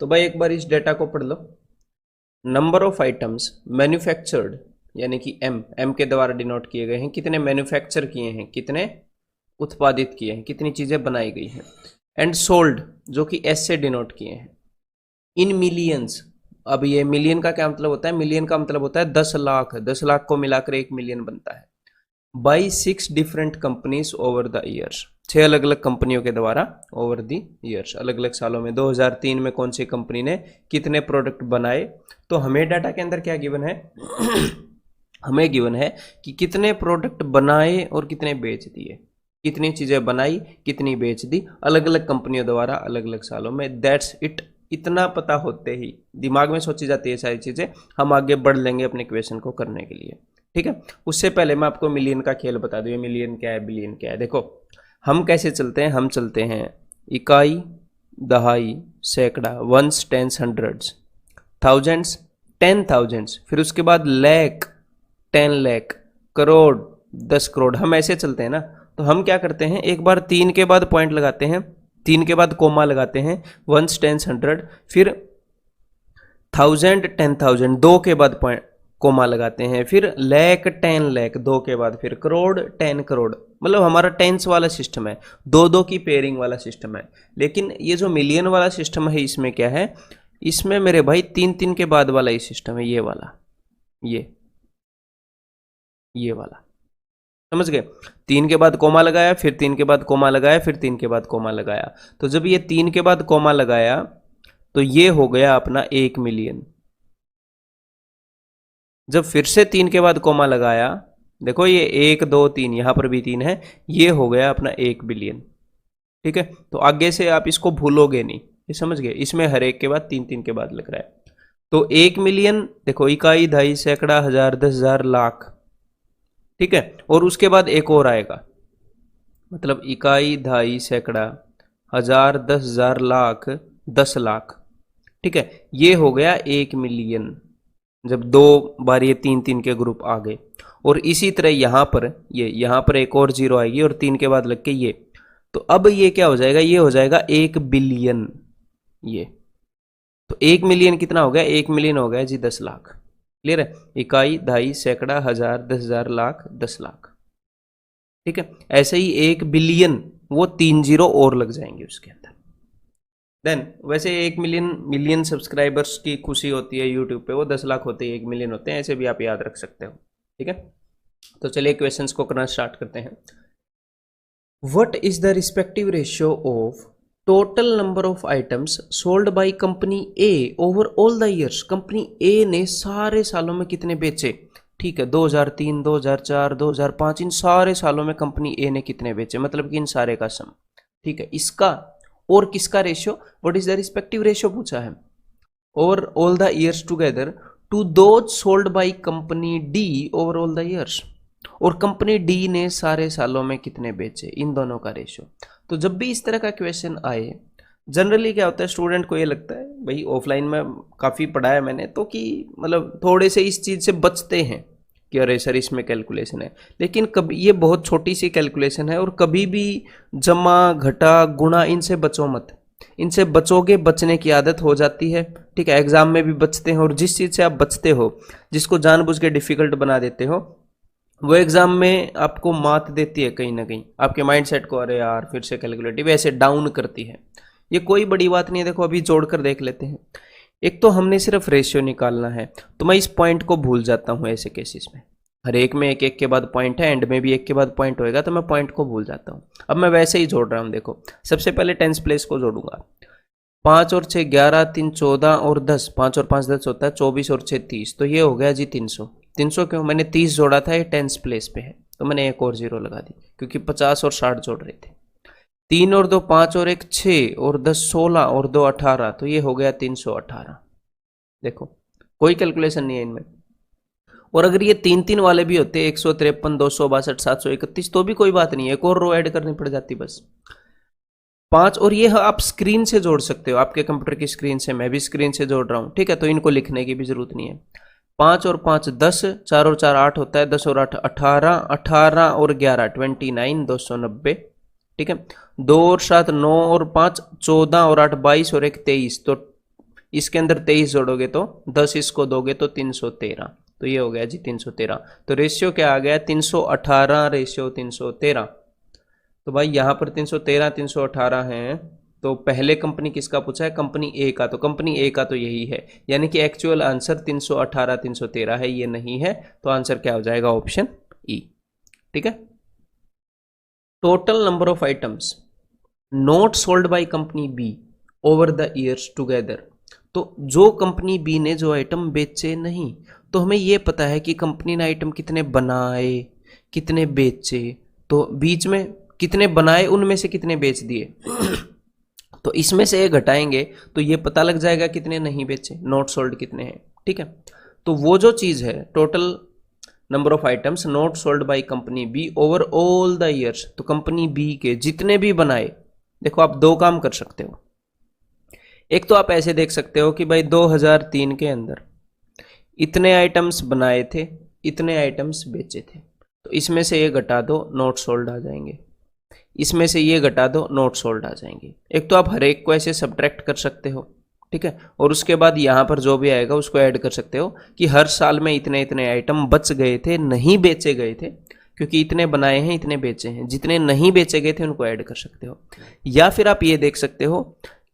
तो भाई एक बार इस डेटा को पढ़ लो। नंबर ऑफ आइटम्स मैन्युफैक्चर्ड, यानी कि एम के द्वारा डिनोट किए गए हैं, कितने मैन्युफैक्चर किए हैं, कितने उत्पादित किए हैं, कितनी चीजें बनाई गई हैं। एंड सोल्ड, जो कि एस से डिनोट किए हैं, इन मिलियंस। अब ये मिलियन का क्या मतलब होता है? मिलियन का मतलब होता है 10 लाख, 10 लाख को मिलाकर 1 मिलियन बनता है। By 6 different companies over the years, 6 अलग अलग कंपनियों के द्वारा ओवर द ईयर्स, अलग अलग सालों में। 2003 में कौन सी कंपनी ने कितने प्रोडक्ट बनाए। तो हमें डाटा के अंदर क्या गिवन है? हमें गिवन है कि कितने प्रोडक्ट बनाए और कितने बेच दिए, कितनी चीजें बनाई, कितनी बेच दी, अलग अलग कंपनियों द्वारा अलग अलग सालों में। That's it. इतना पता होते ही दिमाग में सोची जाती है सारी चीजें, हम आगे बढ़ लेंगे अपने क्वेश्चन को करने के लिए। ठीक है, उससे पहले मैं आपको मिलियन का खेल बता दूं। ये मिलियन क्या है, बिलियन क्या है। देखो हम कैसे चलते हैं, हम चलते हैं इकाई, दहाई, सैकड़ा, वंस, टेंस, हंड्रेड्स, थाउजेंड्स, 10,000, फिर उसके बाद लैख, 10 लाख, करोड़, 10 करोड़। हम ऐसे चलते हैं ना। तो हम क्या करते हैं, एक बार 3 के बाद पॉइंट लगाते हैं, 3 के बाद कोमा लगाते हैं, वंस, टेंस, हंड्रेड, फिर 1000, 10,000, 2 के बाद पॉइंट कोमा लगाते हैं, फिर लैख, 10 लाख, 2 के बाद फिर करोड़, 10 करोड़। मतलब हमारा टेंस वाला सिस्टम है, दो दो की पेयरिंग वाला सिस्टम है। लेकिन ये जो मिलियन वाला सिस्टम है, इसमें क्या है, इसमें मेरे भाई 3 3 के बाद वाला ही सिस्टम है, ये वाला, ये वाला। समझ गए? 3 के बाद कोमा लगाया, फिर 3 के बाद कोमा लगाया, फिर 3 के बाद कोमा लगाया। तो जब ये 3 के बाद कोमा लगाया तो ये हो गया अपना 1 मिलियन। जब फिर से 3 के बाद कोमा लगाया, देखो ये 1 2 3, यहां पर भी 3 है, ये हो गया अपना 1 बिलियन। ठीक है, तो आगे से आप इसको भूलोगे नहीं, ये समझ गए? इसमें हर एक के बाद 3 3 के बाद लग रहा है। तो 1 मिलियन, देखो इकाई, दहाई, सैकड़ा, हजार, 10,000, लाख। ठीक है, और उसके बाद एक और आएगा, मतलब इकाई, दहाई, सैकड़ा, हजार, 10,000, लाख, 10 लाख। ठीक है, ये हो गया 1 मिलियन। जब दो बार ये 3 3 के ग्रुप आ गए, और इसी तरह यहां पर ये, यहां पर एक और जीरो आएगी और 3 के बाद लग के ये। तो अब ये क्या हो जाएगा, ये हो जाएगा 1 बिलियन। ये तो 1 मिलियन कितना हो गया, 1 मिलियन हो गया जी 10 लाख। क्लियर है? इकाई, दहाई, सैकड़ा, हजार, 10,000, लाख, 10 लाख। ठीक है, ऐसे ही 1 बिलियन, वो 3 जीरो और लग जाएंगे उसके अंदर। देन वैसे 1 मिलियन, मिलियन सब्सक्राइबर्स की खुशी होती है यूट्यूब पे, वो 10 लाख होते हैं, 1 मिलियन होते हैं, ऐसे भी आप याद रख सकते हो। ठीक है, तो चलिए क्वेश्चंस को करना स्टार्ट करते हैं। What is the respective ratio of total number of items sold by company A over all the years. Company A ने सारे सालों में कितने बेचे? ठीक है, 2003, 2004, 2005, इन सारे सालों में कंपनी ए ने कितने बेचे, मतलब कि इन सारे का सम। ठीक है, इसका और किसका ratio, what is the respective ratio पूछा है, over all the years together to those sold by company D over all the years. और कंपनी डी ने सारे सालों में कितने बेचे, इन दोनों का रेशियो। तो जब भी इस तरह का क्वेश्चन आए, जनरली क्या होता है, स्टूडेंट को ये लगता है, भाई ऑफलाइन में काफ़ी पढ़ा है मैंने तो, कि मतलब थोड़े से इस चीज़ से बचते हैं कि अरे सर इसमें कैलकुलेशन है। लेकिन कभी ये बहुत छोटी सी कैलकुलेशन है, और कभी भी जमा, घटा, गुणा, इनसे बचो मत। इनसे बचोगे, बचने की आदत हो जाती है। ठीक है, एग्जाम में भी बचते हैं, और जिस चीज़ से आप बचते हो, जिसको जानबूझ के डिफिकल्ट बना देते हो, वो एग्जाम में आपको मात देती है कहीं ना कहीं, आपके माइंडसेट को, अरे यार फिर से कैलकुलेटिव, ऐसे डाउन करती है। ये कोई बड़ी बात नहीं है। देखो अभी जोड़कर देख लेते हैं। एक तो हमने सिर्फ रेशियो निकालना है, तो मैं इस पॉइंट को भूल जाता हूँ ऐसे केसेस में। हर एक में एक एक के बाद पॉइंट है, एंड में भी एक के बाद पॉइंट होएगा, तो मैं पॉइंट को भूल जाता हूँ। अब मैं वैसे ही जोड़ रहा हूँ। देखो सबसे पहले टेंस प्लेस को जोड़ूंगा। 5 और 6 11, 3 14 और 10, 5 और 5 10 होता है, 24 और 6 30, तो ये हो गया जी 300। 300 क्यों, मैंने 30 जोड़ा था, ये टेंस प्लेस पे है, तो मैंने एक और जीरो लगा दी, क्योंकि 50 और 60 जोड़ रहे थे। 3 और 2 5 और 1 6 और 10 16 और 2 18, तो ये हो गया 318। देखो कोई कैलकुलेशन नहीं है इनमें। और अगर ये 3 3 वाले भी होते, 153, 262, 731, तो भी कोई बात नहीं है, एक और रो ऐड करनी पड़ जाती बस। 5 और ये आप स्क्रीन से जोड़ सकते हो, आपके कंप्यूटर की स्क्रीन से, मैं भी स्क्रीन से जोड़ रहा हूँ। ठीक है, तो इनको लिखने की भी जरूरत नहीं है। 5 और 5 10, 4 और 4 8 होता है, 10 और 8 18, 18 और 11 29, 290। ठीक है, 2 और 7 9 और 5 14 और 8 22 और 1 23, तो इसके अंदर 23 जोड़ोगे तो 10 इसको दोगे तो 313, तो ये हो गया जी 313। तो रेशियो क्या आ गया 318 रेशियो 313। तो भाई यहाँ पर 313 318 है, तो पहले कंपनी किसका पूछा है, कंपनी ए का, तो कंपनी ए का तो यही है, यानी कि एक्चुअल आंसर 318 313 है, ये नहीं है, तो आंसर क्या हो जाएगा ऑप्शन ई। ठीक है। Total number of items not sold by company B over the years together. तो जो कंपनी बी ने जो आइटम बेचे नहीं, तो हमें ये पता है कि कंपनी ने आइटम कितने बनाए कितने बेचे, तो बीच में कितने बनाए उनमें से कितने बेच दिए तो इसमें से ये घटाएंगे तो ये पता लग जाएगा कितने नहीं बेचे, नॉट सोल्ड कितने हैं। ठीक है। तो वो जो चीज़ है total number of items not sold by company B over all the years, तो कंपनी बी के जितने भी बनाए, देखो आप दो काम कर सकते हो। एक तो आप ऐसे देख सकते हो कि भाई 2003 के अंदर इतने आइटम्स बनाए थे, इतने आइटम्स बेचे थे, तो इसमें से ये घटा दो, नॉट सोल्ड आ जाएंगे, इसमें से ये घटा दो, नॉट सोल्ड आ जाएंगे। एक तो आप हर एक को ऐसे सब्ट्रैक्ट कर सकते हो, ठीक है, और उसके बाद यहाँ पर जो भी आएगा उसको ऐड कर सकते हो कि हर साल में इतने इतने आइटम बच गए थे, नहीं बेचे गए थे, क्योंकि इतने बनाए हैं इतने बेचे हैं, जितने नहीं बेचे गए थे उनको ऐड कर सकते हो। या फिर आप ये देख सकते हो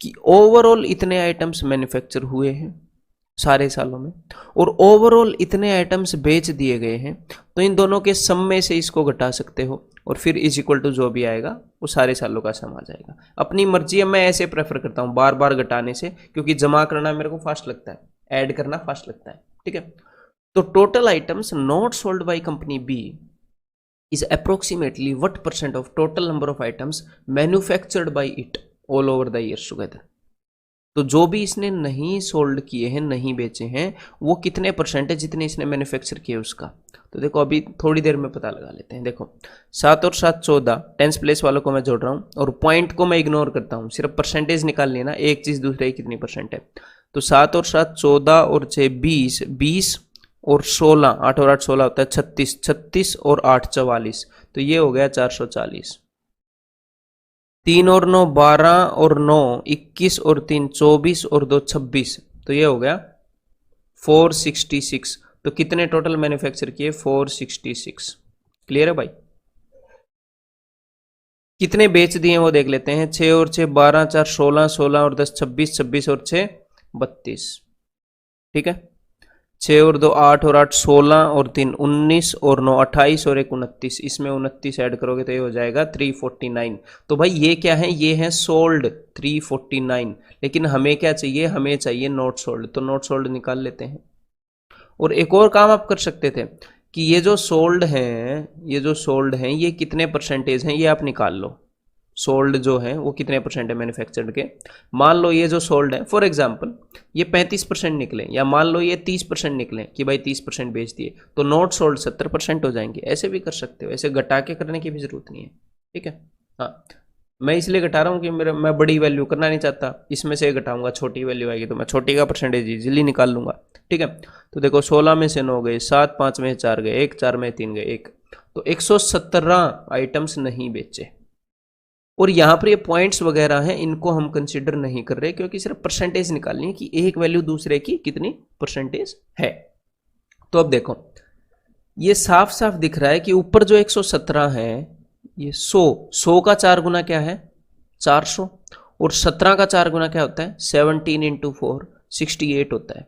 कि ओवरऑल इतने आइटम्स मैन्युफैक्चर हुए हैं सारे सालों में, और ओवरऑल इतने आइटम्स बेच दिए गए हैं, तो इन दोनों के सम में से इसको घटा सकते हो, और फिर इज इक्वल टू जो भी आएगा वो सारे सालों का सम आ जाएगा। अपनी मर्जी है, मैं ऐसे प्रेफर करता हूँ बार बार घटाने से, क्योंकि जमा करना मेरे को फास्ट लगता है, ऐड करना फास्ट लगता है। ठीक है। तो total items not sold by company B is approximately what percent of total number of items manufactured by it all over the years together. तो जो भी इसने नहीं सोल्ड किए हैं, नहीं बेचे हैं, वो कितने परसेंट है जितने इसने मैन्युफैक्चर किए उसका। तो देखो अभी थोड़ी देर में पता लगा लेते हैं। देखो 7 और 7 14, टेंस प्लेस वालों को मैं जोड़ रहा हूँ और पॉइंट को मैं इग्नोर करता हूँ, सिर्फ परसेंटेज निकाल लेना, एक चीज़ दूसरे की कितनी परसेंट है। तो 7 और 7 14 और 6 20, 20 और 16, 8 और 8 16 होता है 36, 36 और 8 44, तो ये हो गया 440। 3 और 9 12 और 9 21 और 3 24 और 2 26, तो ये हो गया 466। तो कितने टोटल मैन्युफैक्चर किए, 466। क्लियर है भाई। कितने बेच दिए वो देख लेते हैं। 6 और 6 12, 4 16, 16 और 10 26, 26 और 6 32। ठीक है। 6 और 2 8 और 8 16 और 3 19 और 9 28 और 1 29, इसमें 29 ऐड करोगे तो ये हो जाएगा 349। तो भाई ये क्या है, ये है सोल्ड 349, लेकिन हमें क्या चाहिए, हमें चाहिए नॉट सोल्ड, तो नॉट सोल्ड निकाल लेते हैं। और एक और काम आप कर सकते थे कि ये जो सोल्ड हैं, ये जो सोल्ड हैं ये कितने परसेंटेज हैं ये आप निकाल लो। सोल्ड जो है वो कितने परसेंट है मैन्युफैक्चर्ड के। मान लो ये जो सोल्ड है फॉर एग्जांपल ये 35% निकले, या मान लो ये 30% निकले कि भाई 30% बेच दिए, तो नॉट सोल्ड 70% हो जाएंगे। ऐसे भी कर सकते हो, ऐसे घटा के करने की भी जरूरत नहीं है। ठीक है। हाँ, मैं इसलिए घटा रहा हूँ कि मैं बड़ी वैल्यू करना नहीं चाहता, इसमें से घटाऊंगा, छोटी वैल्यू आएगी तो मैं छोटी का परसेंटेज इजीली निकाल लूंगा। ठीक है। तो देखो 16 में से 9 गए, 7 5 में 4 गए, 1 4 में 3 गए 1, तो 117 आइटम्स नहीं बेचे। और यहाँ पर ये पॉइंट्स वगैरह हैं, इनको हम कंसिडर नहीं कर रहे, क्योंकि सिर्फ परसेंटेज निकालनी है कि एक वैल्यू दूसरे की कितनी परसेंटेज है। तो अब देखो ये साफ साफ दिख रहा है कि ऊपर जो 117 है ये 100 का 4 गुना क्या है 400, और 17 का 4 गुना क्या होता है 17 × 4 68 होता है।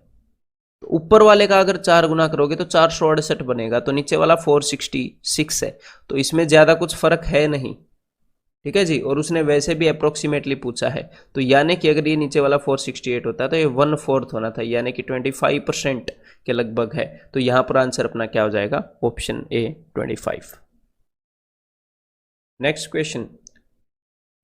तो ऊपर वाले का अगर 4 गुना करोगे तो 468 बनेगा, तो नीचे वाला 466 है, तो इसमें ज़्यादा कुछ फर्क है नहीं। ठीक है जी। और उसने वैसे भी अप्रोक्सीमेटली पूछा है, तो यानी कि अगर ये नीचे वाला 468 होता है तो ये 1/4 होना था, यानी कि 25% के लगभग है। तो यहाँ पर आंसर अपना क्या हो जाएगा, option A 25। Next question,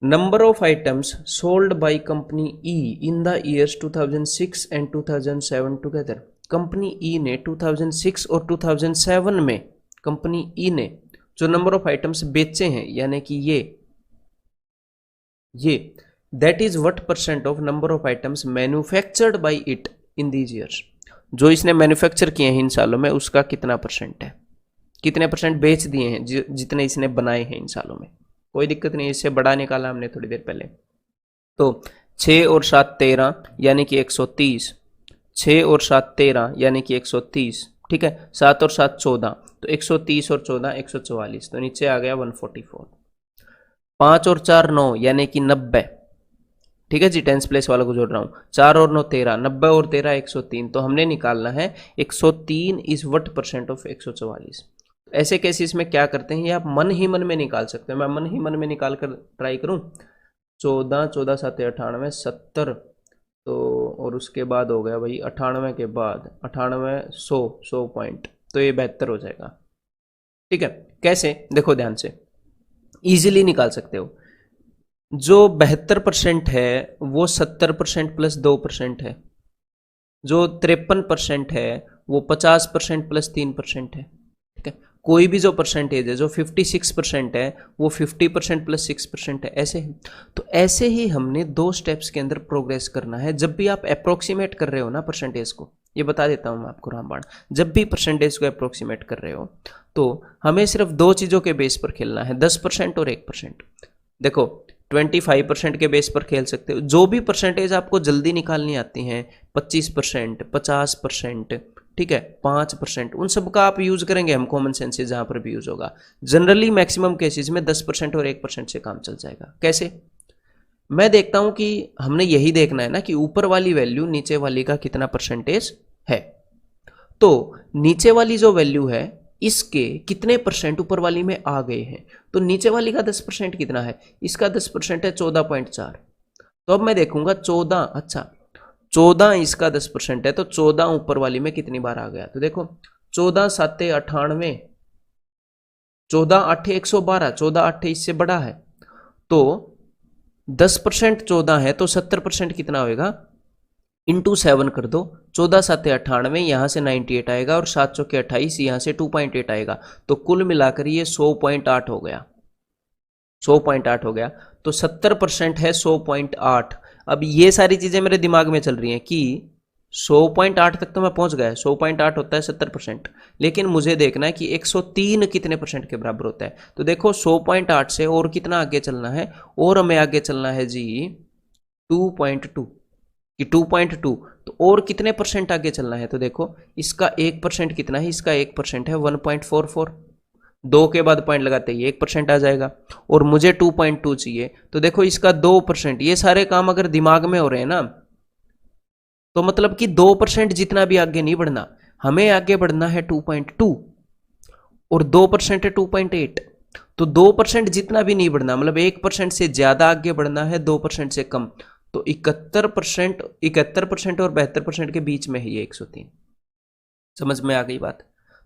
number of items sold by company E in the years 2006 and 2007 together. Company E ने 2006 और 2007 में कंपनी ई ने जो नंबर ऑफ आइटम्स बेचे हैं, यानी कि ये that is what percent of number of items manufactured by it in these years. जो इसने मैन्युफैक्चर किए हैं इन सालों में उसका कितना परसेंट है, कितने परसेंट बेच दिए हैं जितने इसने बनाए हैं इन सालों में। कोई दिक्कत नहीं, इससे बड़ा निकाला हमने थोड़ी देर पहले। तो 6 और 7 13 यानी कि 130, 6 और 7 13 यानी कि 130, ठीक है। 7 और 7 14, तो 130 और 14 144, तो नीचे आ गया 144। 5 और 4 9 यानी कि 90, ठीक है जी, टेंस प्लेस वाला को जोड़ रहा हूँ। 4 और 9 13, 90 और 13 103, तो हमने निकालना है 103 इज व्हाट परसेंट ऑफ 144। ऐसे केसेस में क्या करते हैं, ये आप मन ही मन में निकाल सकते हैं। मैं मन ही मन में निकाल कर ट्राई करूँ। 14 14 7 98 70, तो और उसके बाद हो गया भाई 98 के बाद 98 100 पॉइंट, तो ये 72 हो जाएगा, ठीक है। कैसे, देखो ध्यान से, इजीली निकाल सकते हो। जो 72% है वो 70% प्लस 2% है। जो 53% है वो 50% प्लस 3% है, ठीक है। कोई भी जो परसेंटेज है, जो 56% है वो 50% प्लस 6% है, ऐसे ही। तो ऐसे ही हमने 2 स्टेप्स के अंदर प्रोग्रेस करना है। जब भी आप अप्रोक्सीमेट कर रहे हो ना परसेंटेज को, ये बता देता हूँ मैं आपको रामबाण, जब भी परसेंटेज को अप्रोक्सीमेट कर रहे हो तो हमें सिर्फ 2 चीज़ों के बेस पर खेलना है, 10% और 1%। देखो 25% के बेस पर खेल सकते हो। जो भी परसेंटेज आपको जल्दी निकालनी आती हैं, 25%, 50%, ठीक है, 5%, उन सब का आप यूज करेंगे हम, कॉमन सेंस से जहां पर भी यूज होगा। जनरली मैक्सिमम केसेस में 10% और 1% से काम चल जाएगा। कैसे, मैं देखता हूं कि हमने यही देखना है ना कि ऊपर वाली वैल्यू नीचे वाली का कितना परसेंटेज है। तो नीचे वाली जो वैल्यू है इसके कितने परसेंट ऊपर वाली में आ गए हैं, तो नीचे वाली का 10% कितना है, इसका 10% है 14.4। तो अब मैं देखूंगा 14, अच्छा 14 इसका 10% है, तो 14 ऊपर वाली में कितनी बार आ गया। तो देखो 14 7 98, 14 8 112, 14 8 इससे बड़ा है, तो 10% 14 है, तो 70% कितना होगा, इंटू 7 कर दो। 14 7 98, यहाँ से 98 आएगा और 7 चौके 28, यहाँ से 2.8 आएगा, तो कुल मिलाकर ये 100.8 हो गया, 100.8 हो गया। तो 70% है 100.8। अब ये सारी चीजें मेरे दिमाग में चल रही हैं कि 100.8 तक तो मैं पहुंच गया, 100.8 होता है 70%, लेकिन मुझे देखना है कि 103 कितने परसेंट के बराबर होता है। तो देखो 100.8 से और कितना आगे चलना है, और हमें आगे चलना है जी 2.2, कि 2.2, तो और कितने परसेंट आगे चलना है। तो देखो इसका 1% कितना है, इसका 1% है 1.44, 2 के बाद पॉइंट लगाते ही 1% आ जाएगा, और मुझे 2.2 चाहिए, तो देखो इसका 2%। ये सारे काम अगर दिमाग में हो रहे हैं ना, तो मतलब कि 2% जितना भी आगे नहीं बढ़ना, हमें आगे बढ़ना है 2.2, और 2% है 2.8, तो 2% जितना भी नहीं बढ़ना, मतलब 1% से ज्यादा आगे बढ़ना है, 2% से कम। तो 71% और 72% के बीच में है ये 103। समझ में आ गई बात।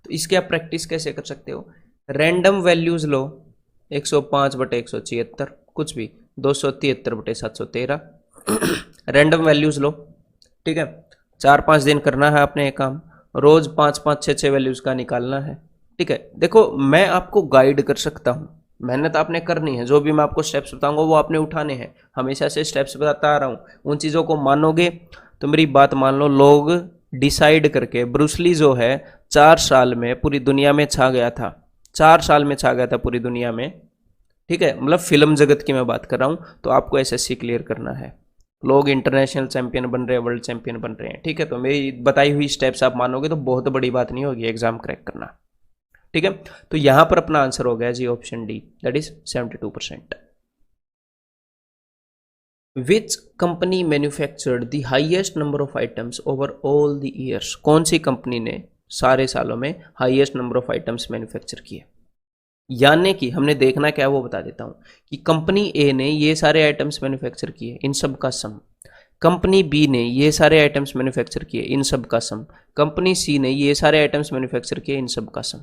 तो इसके आप प्रैक्टिस कैसे कर सकते हो, रैंडम वैल्यूज लो, 105/176 कुछ भी, 273/713 रैंडम वैल्यूज लो, ठीक है। 4-5 दिन करना है आपने ये काम, रोज 5-5 6-6 वैल्यूज का निकालना है, ठीक है। देखो मैं आपको गाइड कर सकता हूँ, मेहनत आपने करनी है। जो भी मैं आपको स्टेप्स बताऊंगा वो आपने उठाने हैं, हमेशा से स्टेप्स बताता आ रहा हूँ। उन चीज़ों को मानोगे तो मेरी बात मान लो, लोग डिसाइड करके, ब्रूसली जो है 4 साल में पूरी दुनिया में छा गया था, 4 साल में छा गया था पूरी दुनिया में, ठीक है। मतलब फिल्म जगत की मैं बात कर रहा हूँ। तो आपको एसएससी क्लियर करना है, लोग इंटरनेशनल चैंपियन बन रहे हैं, वर्ल्ड चैंपियन बन रहे हैं, ठीक है। तो मेरी बताई हुई स्टेप्स आप मानोगे तो बहुत बड़ी बात नहीं होगी एग्जाम क्रैक करना, ठीक है। तो यहां पर अपना आंसर हो गया जी option D, that is 72%। Which company manufactured the highest number of items over all the years. कौन सी कंपनी ने सारे सालों में highest number of items manufacture किए। यानी कि हमने देखना क्या है वो बता देता हूं, कि कंपनी ए ने ये सारे आइटम्स मैन्युफैक्चर किए, इन सब का सम। कंपनी बी ने ये सारे आइटम्स मैन्युफैक्चर किए, इन सब का सम। कंपनी सी ने ये सारे आइटम्स मैन्युफैक्चर किए, इन सब का सम,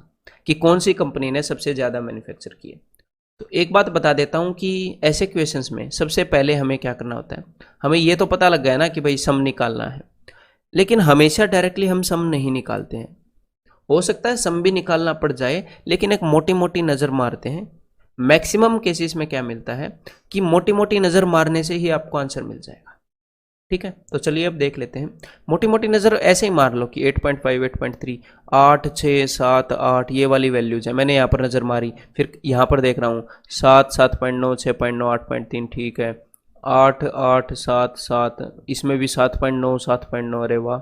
कि कौन सी कंपनी ने सबसे ज़्यादा मैन्युफैक्चर किए। तो एक बात बता देता हूं कि ऐसे क्वेश्चंस में सबसे पहले हमें क्या करना होता है, हमें ये तो पता लग गया ना कि भाई सम निकालना है, लेकिन हमेशा डायरेक्टली हम सम नहीं निकालते हैं। हो सकता है सम भी निकालना पड़ जाए, लेकिन एक मोटी मोटी नज़र मारते हैं। मैक्सिमम केसेस में क्या मिलता है कि मोटी मोटी नज़र मारने से ही आपको आंसर मिल जाएगा, ठीक है। तो चलिए अब देख लेते हैं। मोटी मोटी नज़र ऐसे ही मार लो कि 8.5, 8.3, 8, 6, 7, 8 ये वाली वैल्यूज है। मैंने यहाँ पर नज़र मारी, फिर यहाँ पर देख रहा हूँ 7, 7.9, 6.9, 8.3, ठीक है, 8 8 7 7, इसमें भी 7.9 7.9, अरे वाह,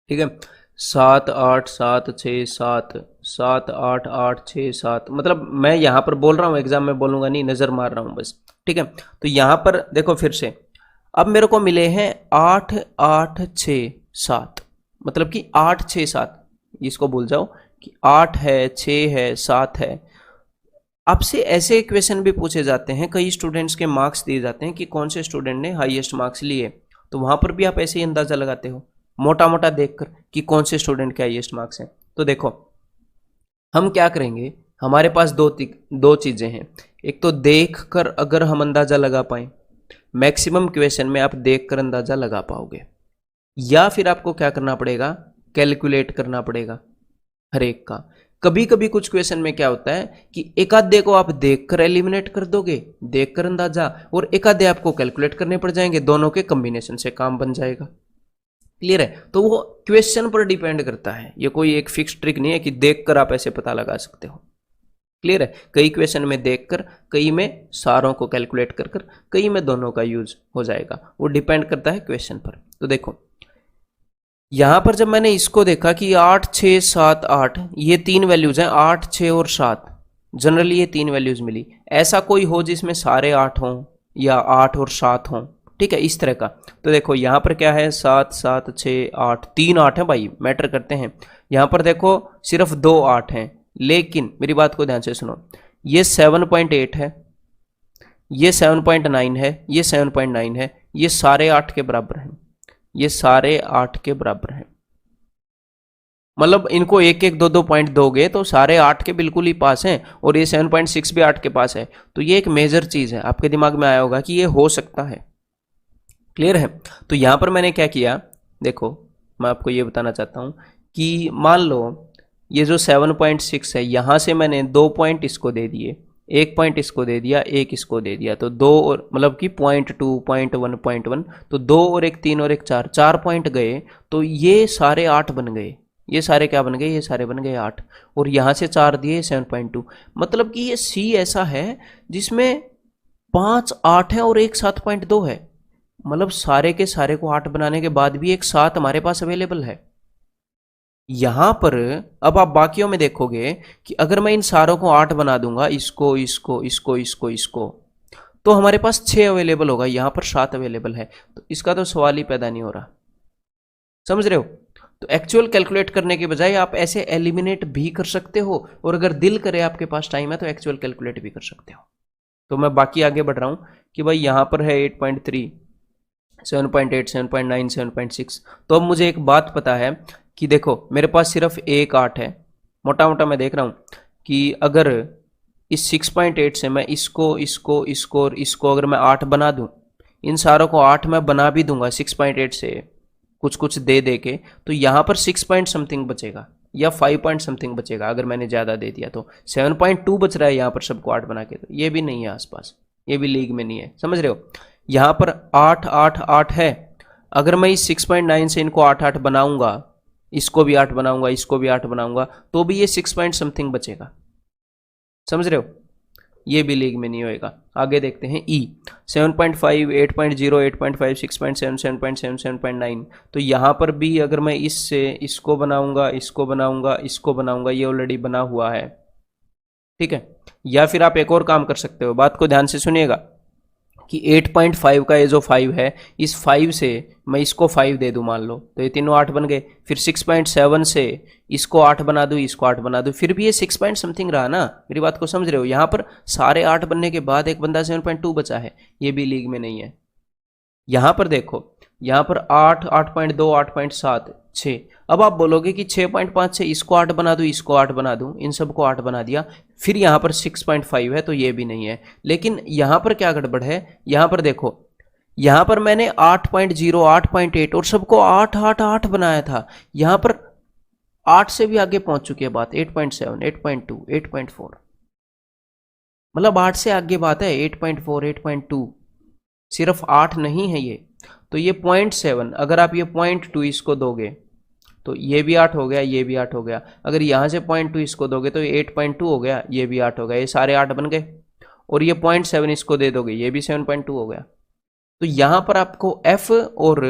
ठीक है। 7 8 7 6 7 7 8 8 6 7, मतलब मैं यहाँ पर बोल रहा हूँ, एग्जाम में बोलूंगा नहीं, नज़र मार रहा हूँ बस, ठीक है। तो यहाँ पर देखो फिर से, अब मेरे को मिले हैं 8 8 6 7, मतलब कि 8 6 7, इसको भूल जाओ कि 8 है 6 है 7 है। आपसे ऐसे क्वेश्चन भी पूछे जाते हैं, कई स्टूडेंट्स के मार्क्स दिए जाते हैं कि कौन से स्टूडेंट ने हाईएस्ट मार्क्स लिए, तो वहां पर भी आप ऐसे ही अंदाजा लगाते हो मोटा मोटा देखकर कि कौन से स्टूडेंट के हाईएस्ट मार्क्स हैं। तो देखो हम क्या करेंगे, हमारे पास दो चीजें हैं। एक तो देख कर अगर हम अंदाजा लगा पाए, मैक्सिमम क्वेश्चन में आप देख कर अंदाजा लगा पाओगे, या फिर आपको क्या करना पड़ेगा, कैलकुलेट करना पड़ेगा हर एक का। कभी कभी कुछ क्वेश्चन में क्या होता है कि एक आधे को आप देखकर एलिमिनेट कर दोगे, देखकर अंदाजा, और एक आधे आपको कैलकुलेट करने पड़ जाएंगे, दोनों के कॉम्बिनेशन से काम बन जाएगा। क्लियर है? तो वो क्वेश्चन पर डिपेंड करता है, ये कोई एक फिक्स ट्रिक नहीं है कि देखकर आप ऐसे पता लगा सकते हो। क्लियर है? कई क्वेश्चन में देखकर, कई में सारों को कैलकुलेट कर कर, कई में दोनों का यूज हो जाएगा, वो डिपेंड करता है क्वेश्चन पर। तो देखो यहां पर जब मैंने इसको देखा कि 8 6 7 8, ये तीन वैल्यूज हैं, 8 6 और 7, जनरली ये तीन वैल्यूज मिली। ऐसा कोई हो जिसमें सारे 8 हों या 8 और 7 हों, ठीक है, इस तरह का। तो देखो यहां पर क्या है, 7 7 6 8, तीन 8 है भाई, मैटर करते हैं। यहां पर देखो सिर्फ 2 8 हैं, लेकिन मेरी बात को ध्यान से सुनो, ये 7.8 है, ये 7.9 है, ये 7.9 है, ये सारे 8 के बराबर हैं, ये सारे 8 के बराबर हैं। मतलब इनको एक एक दो दो पॉइंट दोगे तो सारे 8 के बिल्कुल ही पास हैं, और ये 7.6 भी 8 के पास है। तो ये एक मेजर चीज है, आपके दिमाग में आया होगा कि ये हो सकता है। क्लियर है? तो यहां पर मैंने क्या किया, देखो मैं आपको ये बताना चाहता हूं कि मान लो ये जो 7.6 है, यहां से मैंने 2 पॉइंट इसको दे दिए, 1 पॉइंट इसको दे दिया, 1 इसको दे दिया, तो 2 और मतलब कि 0.2 0.1 0.1, तो 2 और 1 3 और 1 4, 4 पॉइंट गए, तो ये सारे 8 बन गए। ये सारे क्या बन गए, ये सारे बन गए 8, और यहां से 4 दिए 7.2। मतलब कि ये सी ऐसा है जिसमें 5 8 है और एक 7.2 है। मतलब सारे के सारे को 8 बनाने के बाद भी एक 7 हमारे पास अवेलेबल है। यहां पर अब आप बाकियों में देखोगे कि अगर मैं इन सारों को 8 बना दूंगा, इसको इसको इसको इसको इसको, तो हमारे पास 6 अवेलेबल होगा, यहां पर 7 अवेलेबल है। तो इसका तो सवाल ही पैदा नहीं हो रहा। समझ रहे हो? तो एक्चुअल कैलकुलेट करने के बजाय आप ऐसे एलिमिनेट भी कर सकते हो, और अगर दिल करे आपके पास टाइम है तो एक्चुअल कैलकुलेट भी कर सकते हो। तो मैं बाकी आगे बढ़ रहा हूं कि भाई यहां पर है 8.3 7.8 7.9 7.6। तो अब मुझे एक बात पता है कि देखो मेरे पास सिर्फ एक 8 है, मोटा मोटा मैं देख रहा हूँ कि अगर इस 6.8 से मैं इसको इसको इसको और इसको अगर मैं 8 बना दूं, इन सारों को 8 मैं बना भी दूंगा 6.8 से कुछ कुछ दे दे के, तो यहाँ पर 6 पॉइंट समथिंग बचेगा या 5 पॉइंट समथिंग बचेगा। अगर मैंने ज़्यादा दे दिया तो 7.2 बच रहा है यहाँ पर सबको 8 बना के, तो ये भी नहीं है आसपास, ये भी लीग में नहीं है। समझ रहे हो? यहाँ पर 8 8 8 है, अगर मैं इस 6.9 से इनको 8 8 बनाऊंगा, इसको भी 8 बनाऊंगा, इसको भी 8 बनाऊंगा, तो भी ये 6 पॉइंट समथिंग बचेगा। समझ रहे हो? ये भी लीग में नहीं होएगा। आगे देखते हैं ई 7.5 8.0 8.5 6.7 7.7 7.9। तो यहाँ पर भी अगर मैं इससे इसको बनाऊंगा, इसको बनाऊंगा, इसको बनाऊंगा, ये ऑलरेडी बना हुआ है, ठीक है। या फिर आप एक और काम कर सकते हो, बात को ध्यान से सुनिएगा कि 8.5 का ये जो 5 है, इस 5 से मैं इसको 5 दे दूं मान लो, तो ये तीनों 8 बन गए। फिर 6.7 से इसको 8 बना दूं, इसको 8 बना दूं, फिर भी ये 6 पॉइंट समथिंग रहा ना। मेरी बात को समझ रहे हो? यहाँ पर सारे 8 बनने के बाद एक बंदा 7.2 बचा है, ये भी लीग में नहीं है। यहाँ पर देखो, यहाँ पर 8 8.2 8.7 6। अब आप बोलोगे कि 6.5 से इसको 8 बना दूं, इसको 8 बना दूं, इन सबको 8 बना दिया, फिर यहाँ पर 6.5 है, तो ये भी नहीं है। लेकिन यहाँ पर क्या गड़बड़ है, यहाँ पर देखो, यहाँ पर मैंने 8.0 8.8 और सबको 8 8 8 बनाया था, यहाँ पर 8 से भी आगे पहुंच चुकी है बात, 8.7 8.2 8.4, मतलब 8 से आगे बात है, 8.4 8.2, सिर्फ 8 नहीं है ये। तो ये 0.7, अगर आप ये 0.2 इसको दोगे तो ये भी 8 हो गया, ये भी 8 हो गया। अगर यहाँ से 0.2 इसको दोगे तो ये 8.2 हो गया, ये भी 8 हो गया, ये सारे 8 बन गए। और ये 0.7 इसको दे दोगे, ये भी 7.2 हो गया। तो यहां पर आपको एफ और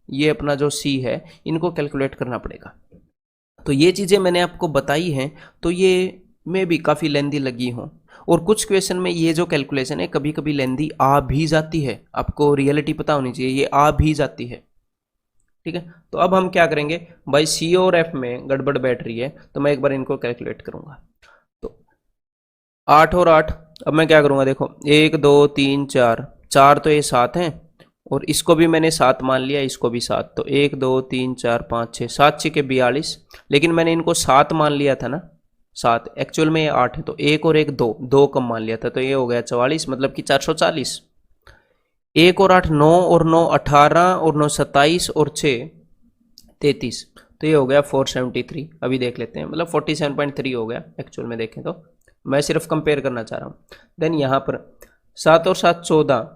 ये अपना जो सी है इनको कैलकुलेट करना पड़ेगा। तो ये चीज़ें मैंने आपको बताई हैं, तो ये में भी काफ़ी लेंदी लगी हों, और कुछ क्वेश्चन में ये जो कैलकुलेशन है कभी कभी लेंदी आ भी जाती है, आपको रियलिटी पता होनी चाहिए, ये आ भी जाती है। ठीक है, तो अब हम क्या करेंगे भाई, सी और एफ में गड़बड़ बैठ रही है, तो मैं एक बार इनको कैलकुलेट करूंगा। तो 8 और 8, अब मैं क्या करूंगा, देखो 1 2 3 4, 4 तो ये 7 हैं, और इसको भी मैंने 7 मान लिया, इसको भी 7, तो 1 2 3 4 5 6, 7 6 के 42, लेकिन मैंने इनको 7 मान लिया था ना, 7 एक्चुअल में ये 8 है, तो 1 और 1 2, 2 कम मान लिया था, तो ये हो गया 44, मतलब कि 440। 1 और 8 9, और 9 18, और 9 27, और 6 33, तो ये हो गया 473। अभी देख लेते हैं, मतलब 47.3 हो गया एक्चुअल में देखें तो, मैं सिर्फ कंपेयर करना चाह रहा हूँ। देन यहाँ पर 7 और 7 14,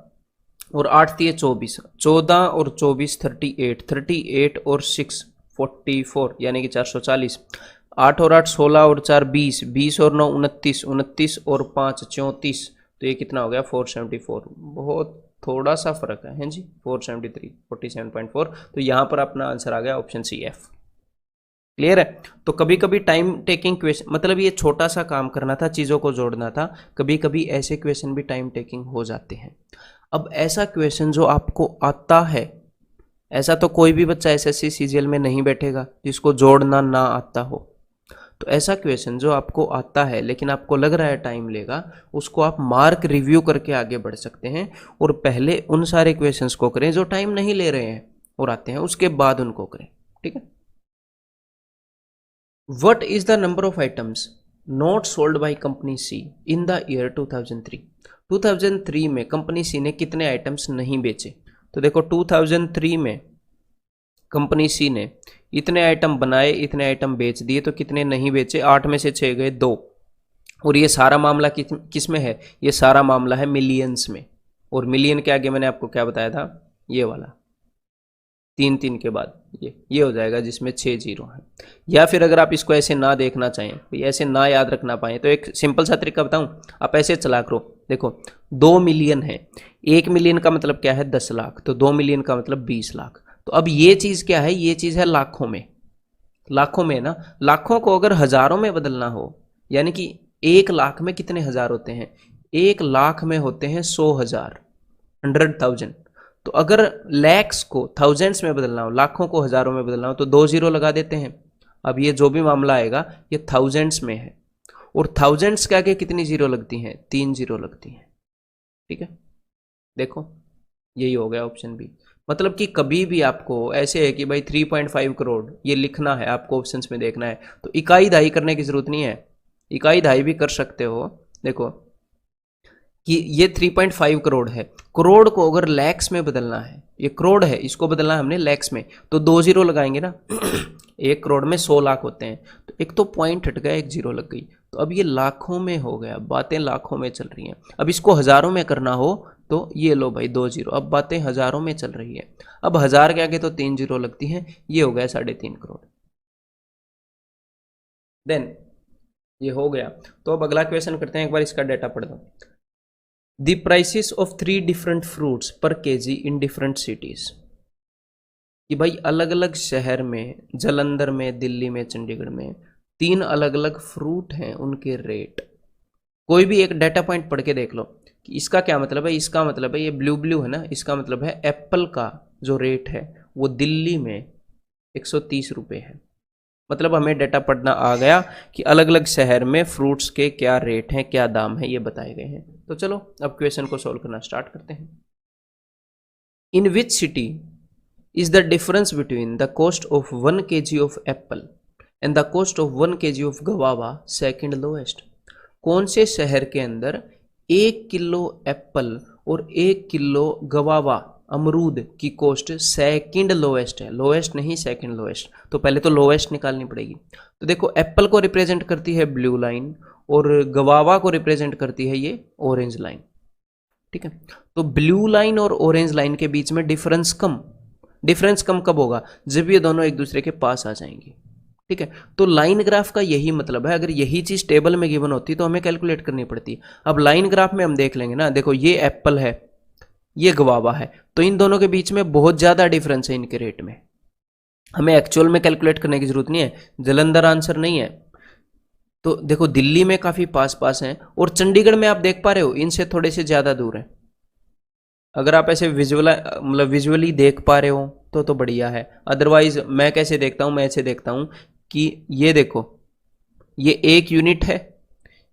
और 8 थी 24, 14 और 24 38, 38 और 6 44, यानी कि 440। 8 और 8 16, और 4 20, 20 और 9 29, 29 और 5 34, तो ये कितना हो गया 474। बहुत थोड़ा सा फर्क है जी, 473 47.4, तो यहाँ पर अपना आंसर आ गया ऑप्शन सी एफ। क्लियर है। तो कभी कभी टाइम टेकिंग क्वेश्चन, मतलब ये छोटा सा काम करना था, चीज़ों को जोड़ना था, कभी कभी ऐसे क्वेश्चन भी टाइम टेकिंग हो जाते हैं। अब ऐसा क्वेश्चन जो आपको आता है, ऐसा तो कोई भी बच्चा एसएससी सीजीएल में नहीं बैठेगा जिसको जोड़ना ना आता हो। तो ऐसा क्वेश्चन जो आपको आता है लेकिन आपको लग रहा है टाइम लेगा, उसको आप मार्क रिव्यू करके आगे बढ़ सकते हैं, और पहले उन सारे क्वेश्चंस को करें जो टाइम नहीं ले रहे हैं और आते हैं, उसके बाद उनको करें। ठीक है। What is the number of items not sold by company C in the year 2003? 2003 में कंपनी सी ने कितने आइटम्स नहीं बेचे? तो देखो 2003 में कंपनी सी ने इतने आइटम बनाए, इतने आइटम बेच दिए, तो कितने नहीं बेचे? 8 में से 6 गए, 2। और ये सारा मामला किस में है? ये सारा मामला है मिलियंस में, और मिलियन के आगे मैंने आपको क्या बताया था? ये वाला 3 3 के बाद ये हो जाएगा जिसमें 6 जीरो है। या फिर अगर आप इसको ऐसे ना देखना चाहें, ऐसे ना याद रखना पाएँ, तो एक सिंपल सा तरीका बताऊं, आप ऐसे चला करो। देखो 2 मिलियन है, 1 मिलियन का मतलब क्या है? 10 लाख, तो 2 मिलियन का मतलब 20 लाख। तो अब ये चीज़ क्या है? ये चीज़ है लाखों में। लाखों में ना, लाखों को अगर हजारों में बदलना हो, यानी कि 1 लाख में कितने हजार होते हैं? 1 लाख में होते हैं 100,000, 100,000। तो अगर लैक्स को थाउजेंड्स में बदलना हो, लाखों को हजारों में बदलना हो, तो 2 जीरो लगा देते हैं। अब ये जो भी मामला आएगा ये थाउजेंड्स में है, और थाउजेंड्स के आगे कितनी जीरो लगती हैं? 3 जीरो लगती हैं। ठीक है, देखो यही हो गया ऑप्शन बी। मतलब कि कभी भी आपको ऐसे है कि भाई 3.5 करोड़ ये लिखना है, आपको ऑप्शंस में देखना है, तो इकाई दहाई करने की जरूरत नहीं है, इकाई दहाई भी कर सकते हो। देखो कि ये 3.5 करोड़ है, करोड़ को अगर लैक्स में बदलना है, ये करोड़ है, इसको बदलना है हमने लैक्स में, तो 2 जीरो लगाएंगे ना 1 करोड़ में 100 लाख होते हैं, तो एक तो पॉइंट हट गया, 1 जीरो लग गई, तो अब ये लाखों में हो गया, बातें लाखों में चल रही हैं। अब इसको हजारों में करना हो तो ये लो भाई 2 जीरो, अब बातें हजारों में चल रही है, अब हजार के आगे तो 3 जीरो लगती हैं, ये हो गया 3.5 करोड़। देन ये हो गया, तो अब अगला क्वेश्चन करते हैं, एक बार इसका डेटा पढ़ दो। The prices of 3 different fruits per kg in different cities, कि भाई अलग अलग शहर में, जालंधर में, दिल्ली में, चंडीगढ़ में 3 अलग अलग फ्रूट हैं, उनके रेट। कोई भी एक डाटा पॉइंट पढ़ के देख लो कि इसका क्या मतलब है। इसका मतलब है ये ब्लू ब्लू है ना, इसका मतलब है एप्पल का जो रेट है वो दिल्ली में 130 रुपये है। मतलब हमें डाटा पढ़ना आ गया कि अलग अलग शहर में फ्रूट्स के क्या रेट हैं, क्या दाम है, ये बताए गए हैं। तो चलो अब क्वेश्चन को सॉल्व करना स्टार्ट करते हैं। In which city is the difference between the cost of 1 kg of apple and the cost of 1 kg of guava second lowest? कौन से शहर के अंदर 1 किलो एप्पल और 1 किलो गवावा अमरूद की कॉस्ट सेकंड लोएस्ट है? लोएस्ट नहीं, सेकंड लोएस्ट। तो पहले तो लोएस्ट निकालनी पड़ेगी। तो देखो एप्पल को रिप्रेजेंट करती है ब्लू लाइन, और गवावा को रिप्रेजेंट करती है ये ऑरेंज लाइन। ठीक है, तो ब्लू लाइन और ऑरेंज लाइन के बीच में डिफरेंस कम कब होगा? जब ये दोनों एक दूसरे के पास आ जाएंगे। ठीक है, तो लाइन ग्राफ का यही मतलब है। अगर यही चीज टेबल में गिवन होती तो हमें कैलकुलेट करनी पड़ती। अब लाइन ग्राफ में हम देख लेंगे ना, देखो ये एप्पल है, ये गवावा है। तो इन दोनों के बीच में बहुत ज़्यादा डिफरेंस है इनके रेट में। हमें एक्चुअल में कैलकुलेट करने की जरूरत नहीं है, जलंधर आंसर नहीं है। तो देखो दिल्ली में काफ़ी पास पास हैं, और चंडीगढ़ में आप देख पा रहे हो इनसे थोड़े से ज़्यादा दूर है। अगर आप ऐसे विजुअली देख पा रहे हो तो बढ़िया है। अदरवाइज मैं कैसे देखता हूँ, मैं ऐसे देखता हूँ कि ये देखो, ये 1 यूनिट है,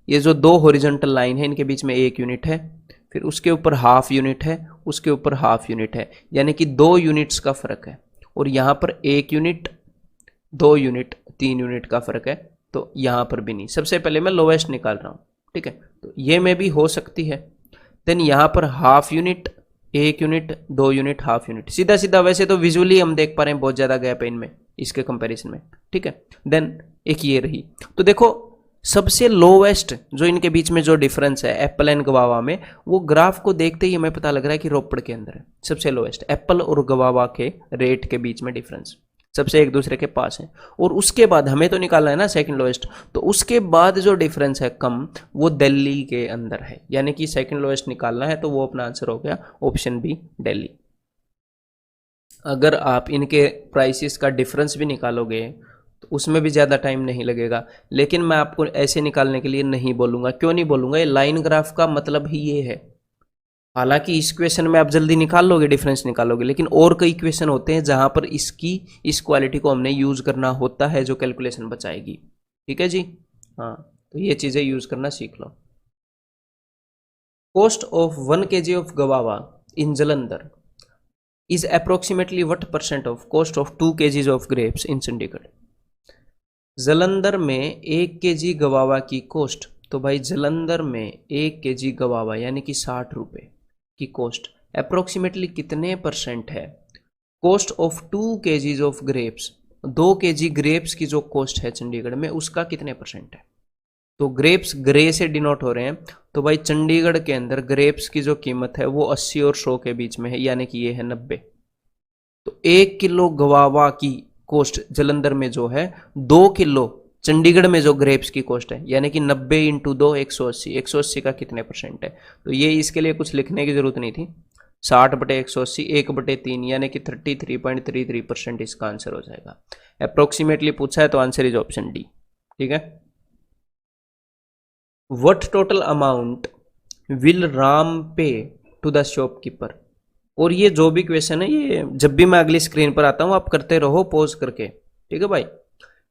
ये जो 2 हॉरिजॉन्टल लाइन है इनके बीच में 1 यूनिट है, फिर उसके ऊपर हाफ यूनिट है, उसके ऊपर हाफ यूनिट है, यानी कि 2 यूनिट्स का फर्क है। और यहाँ पर 1 यूनिट, 2 यूनिट, 3 यूनिट का फर्क है। तो यहाँ पर भी नहीं। सबसे पहले मैं लोवेस्ट निकाल रहा हूँ, ठीक है। तो ये में भी हो सकती है। देन यहाँ पर half unit, 1 unit, 2 unit, half unit, सीधा सीधा वैसे तो विजुअली हम देख पा रहे हैं बहुत ज़्यादा गैप है इनमें इसके कंपैरिजन में, ठीक है। देन एक ये रही। तो देखो सबसे लोवेस्ट जो इनके बीच में जो डिफरेंस है एप्पल एंड गवावा में, वो ग्राफ को देखते ही हमें पता लग रहा है कि रोपड़ के अंदर है सबसे लोवेस्ट। एप्पल और गवावा के रेट के बीच में डिफरेंस सबसे एक दूसरे के पास है। और उसके बाद हमें तो निकालना है ना सेकंड लोवेस्ट, तो उसके बाद जो डिफरेंस है कम, वो दिल्ली के अंदर है। यानी कि सेकंड लोवेस्ट निकालना है तो वो अपना आंसर हो गया ऑप्शन बी, दिल्ली। अगर आप इनके प्राइसेस का डिफरेंस भी निकालोगे तो उसमें भी ज़्यादा टाइम नहीं लगेगा, लेकिन मैं आपको ऐसे निकालने के लिए नहीं बोलूँगा। क्यों नहीं बोलूँगा? ये लाइन ग्राफ का मतलब ही ये है। हालांकि इस क्वेश्चन में आप जल्दी निकाल लोगे, डिफरेंस निकालोगे, लेकिन और कई क्वेश्चन होते हैं जहां पर इस क्वालिटी को हमने यूज करना होता है जो कैलकुलेशन बचाएगी। ठीक है जी, हाँ, तो ये चीजें यूज करना सीख लो। Cost of 1 kg of guava in Jalandhar is approximately what % of cost of 2 kg of grapes in Chandigarh. Jalandhar में 1 kg गवावा की कॉस्ट, तो भाई जलंधर में 1 kg गवावा यानी कि 60 रुपये की कॉस्ट अप्रोक्सीमेटली कितने % है? Cost of 2 kg of grapes, 2 kg grapes की जो कॉस्ट है चंडीगढ़ में उसका कितने % है? तो ग्रेप्स ग्रे से डिनोट हो रहे हैं, तो भाई चंडीगढ़ के अंदर ग्रेप्स की जो कीमत है वो 80 और 100 के बीच में है, यानी कि ये है 90। तो 1 किलो गवावा की कॉस्ट जलंधर में जो है, 2 किलो चंडीगढ़ में जो ग्रेप्स की कॉस्ट है, यानी कि 90 इंटू 2 180, 180 का कितने % है? तो ये इसके लिए कुछ लिखने की जरूरत नहीं थी। 60/180 1/3 यानी कि 33.33% इसका आंसर हो जाएगा। अप्रोक्सीमेटली पूछा है तो आंसर इज ऑप्शन डी। ठीक है। What total amount will Ram पे टू द शॉपकीपर? और ये जो भी क्वेश्चन है ये जब भी मैं अगली स्क्रीन पर आता हूं आप करते रहो पॉज करके। ठीक है भाई।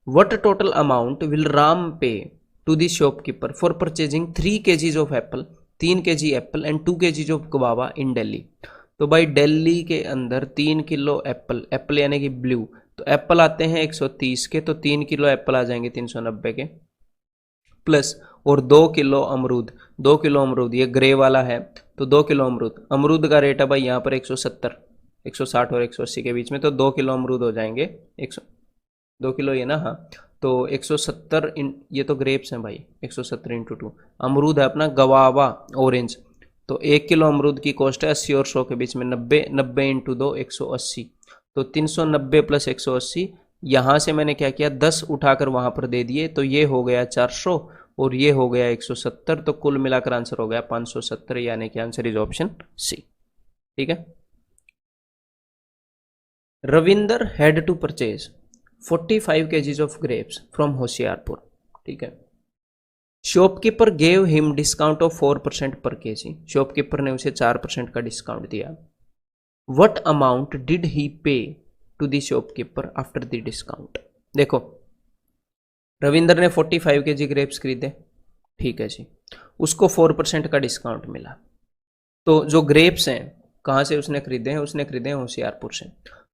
What total amount will Ram pay to the shopkeeper for purchasing 3 kgs of apple, 3 kg Apple and 2 kgs of guava in Delhi? तो भाई दिल्ली के अंदर 3 किलो एप्पल, एप्पल यानी कि ब्लू, तो एप्पल आते हैं 130 के, तो 3 किलो एप्पल आ जाएंगे 390 के, प्लस और 2 किलो अमरूद, 2 किलो अमरूद ये ग्रे वाला है, तो 2 किलो अमरूद, अमरूद का रेट है भाई यहाँ पर 170, 160 और 180 के बीच में, तो 2 किलो अमरूद हो जाएंगे 2 किलो ये ना, हाँ, तो 170 ये तो ग्रेप्स हैं भाई, 170 इंटू 2 अमरूद है अपना गवावा ऑरेंज, तो 1 किलो अमरूद की कॉस्ट है 80 और 100 के बीच में 90, 90 इंटू 2 180, तो 390 प्लस 180, यहाँ से मैंने क्या किया 10 उठाकर वहाँ पर दे दिए, तो ये हो गया 400 और ये हो गया 170, तो कुल मिलाकर आंसर हो गया 570, यानी कि आंसर इज ऑप्शन सी। ठीक है। Ravinder had to purchase 45 kgs of grapes from Hoshiarpur. ठीक है। Shopkeeper gave him discount of 4% per KG, shopkeeper ने उसे 4% का डिस्काउंट दिया। What amount did he pay to the shopkeeper after the discount? देखो रविंदर ने 45 kg ग्रेप्स खरीदे, ठीक है जी, उसको 4% का डिस्काउंट मिला, तो जो ग्रेप्स हैं कहाँ से उसने खरीदे हैं? उसने खरीदे हैं होशियारपुर से,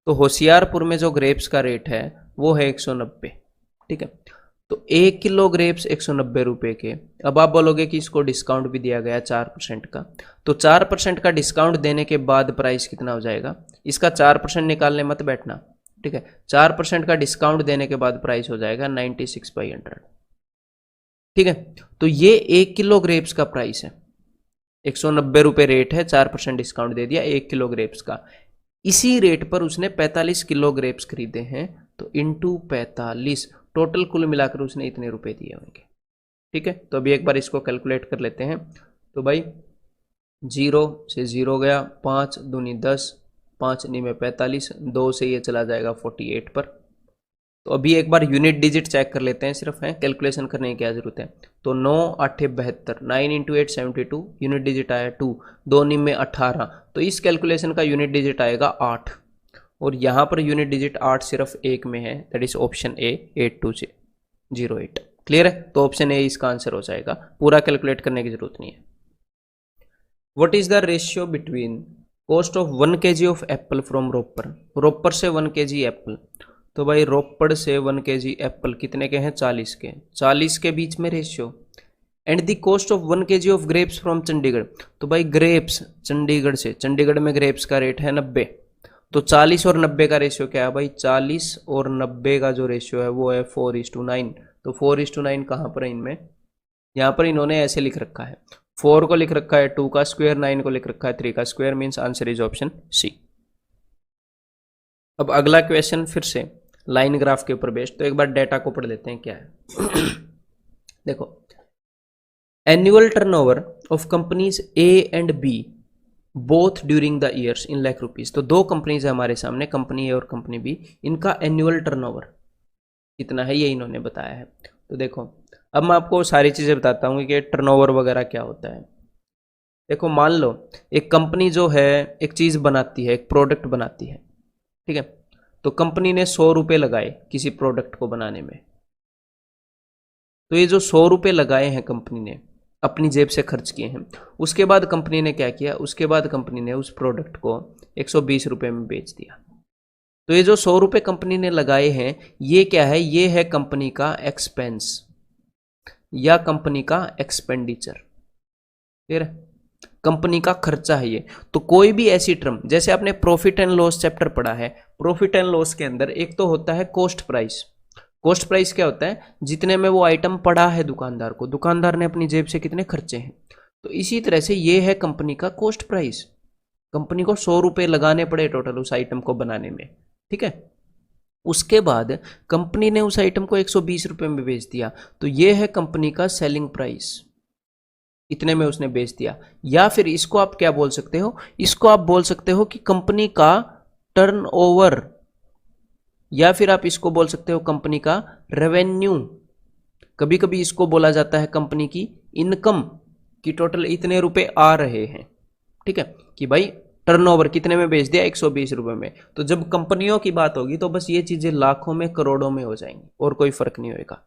तो होशियारपुर में जो ग्रेप्स का रेट है वो है 190। ठीक है। तो 1 किलो ग्रेप्स 190 रुपए के। अब आप बोलोगे कि इसको डिस्काउंट भी दिया गया 4% का, तो 4% का डिस्काउंट देने के बाद प्राइस कितना हो जाएगा? इसका 4% निकालने मत बैठना। ठीक है। 4% का डिस्काउंट देने के बाद प्राइस हो जाएगा 96/100। ठीक है। तो ये 1 किलो ग्रेप्स का प्राइस है, 190 रुपये रेट है, 4% डिस्काउंट दे दिया 1 किलो ग्रेप्स का। इसी रेट पर उसने 45 किलो ग्रेप्स खरीदे हैं, तो इंटू 45 टोटल कुल मिलाकर उसने इतने रुपए दिए होंगे। ठीक है। तो अभी एक बार इसको कैलकुलेट कर लेते हैं। तो भाई 0 से 0 गया, 5 दूनी 10, 5 नी में 45, 2 से ये चला जाएगा 48 पर। तो अभी एक बार यूनिट डिजिट चेक कर लेते हैं, सिर्फ है कैलकुलेशन करने की क्या जरूरत है। तो 9 8 72, 9 इंटू 8 72, यूनिट डिजिट आया 2, 2 निम में 18, तो इस कैलकुलेशन का यूनिट डिजिट आएगा 8, और यहाँ पर यूनिट डिजिट 8 सिर्फ एक में है, that is option A 8208। Clear है? तो ऑप्शन ए इसका आंसर हो जाएगा, पूरा कैलकुलेट करने की जरूरत नहीं है। What is the ratio between cost of 1 kg of apple from Ropar, Ropar से 1 kg एप्पल, तो भाई रोपड़ से 1 kg एप्पल कितने के हैं? 40 के, 40 के बीच में ratio. And the cost of 1 kg of grapes from Chandigarh, तो भाई ग्रेप्स चंडीगढ़ से, चंडीगढ़ में ग्रेप्स का रेट है 90, तो 40 और 90 का रेशियो क्या है भाई? 40 और 90 का जो रेशियो है वो है 4:9। तो 4:9 कहाँ पर है इनमें? यहाँ पर इन्होंने ऐसे लिख रखा है, 4 को लिख रखा है 2 का स्क्वायर, 9 को लिख रखा है 3 का square, means answer is option C. अब अगला क्वेश्चन फिर से लाइन ग्राफ के ऊपर बेस्ड, तो एक बार डेटा को पढ़ लेते हैं क्या है। देखो, annual turnover of companies A and B both during the years in lakh rupees, तो दो कंपनीज है हमारे सामने, कंपनी ए और कंपनी बी, इनका एनुअल टर्नओवर कितना है ये इन्होंने बताया है। तो देखो, अब मैं आपको सारी चीजें बताता हूँ कि टर्नओवर वगैरह क्या होता है। देखो, मान लो एक कंपनी जो है एक चीज बनाती है, एक प्रोडक्ट बनाती है, ठीक है, तो कंपनी ने 100 रुपये लगाए किसी प्रोडक्ट को बनाने में, तो ये जो 100 रुपये लगाए हैं कंपनी ने अपनी जेब से खर्च किए हैं, उसके बाद कंपनी ने क्या किया? उसके बाद कंपनी ने उस प्रोडक्ट को 120 रुपये में बेच दिया। तो ये जो 100 रुपये कंपनी ने लगाए हैं, ये क्या है? ये है कंपनी का एक्सपेंस या कंपनी का एक्सपेंडिचर, क्लियर है? कंपनी का खर्चा है ये। तो कोई भी ऐसी टर्म, जैसे आपने प्रॉफिट एंड लॉस चैप्टर पढ़ा है, प्रॉफिट एंड लॉस के अंदर एक तो होता है कॉस्ट प्राइस। कॉस्ट प्राइस क्या होता है? जितने में वो आइटम पड़ा है दुकानदार को, दुकानदार ने अपनी जेब से कितने खर्चे हैं। तो इसी तरह से ये है कंपनी का कॉस्ट प्राइस, कंपनी को 100 रुपये लगाने पड़े टोटल उस आइटम को बनाने में, ठीक है। उसके बाद कंपनी ने उस आइटम को 120 रुपये में बेच दिया, तो ये है कंपनी का सेलिंग प्राइस, इतने में उसने बेच दिया। या फिर इसको आप क्या बोल सकते हो? इसको आप बोल सकते हो कि कंपनी का टर्नओवर, या फिर आप इसको बोल सकते हो कंपनी का रेवेन्यू। कभी कभी इसको बोला जाता है कंपनी की इनकम, कि टोटल इतने रुपए आ रहे हैं, ठीक है, कि भाई टर्नओवर कितने में बेच दिया? 120 रुपये में। तो जब कंपनियों की बात होगी तो बस ये चीजें लाखों में करोड़ों में हो जाएंगी और कोई फर्क नहीं होगा।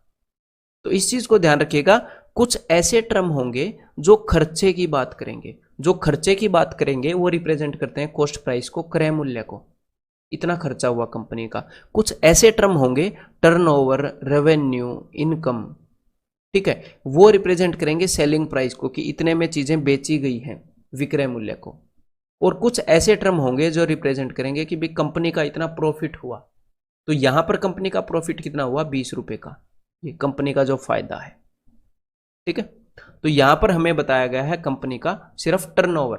तो इस चीज को ध्यान रखिएगा, कुछ ऐसे टर्म होंगे जो खर्चे की बात करेंगे, जो खर्चे की बात करेंगे वो रिप्रेजेंट करते हैं कॉस्ट प्राइस को, क्रय मूल्य को, इतना खर्चा हुआ कंपनी का। कुछ ऐसे टर्म होंगे टर्नओवर, रेवेन्यू, इनकम, ठीक है, वो रिप्रेजेंट करेंगे सेलिंग प्राइस को, कि इतने में चीजें बेची गई हैं, विक्रय मूल्य को। और कुछ ऐसे टर्म होंगे जो रिप्रेजेंट करेंगे कि भाई कंपनी का इतना प्रॉफिट हुआ, तो यहां पर कंपनी का प्रॉफिट कितना हुआ? 20 रुपए का, ये कंपनी का जो फायदा है, ठीक है। तो यहां पर हमें बताया गया है कंपनी का सिर्फ टर्नओवर,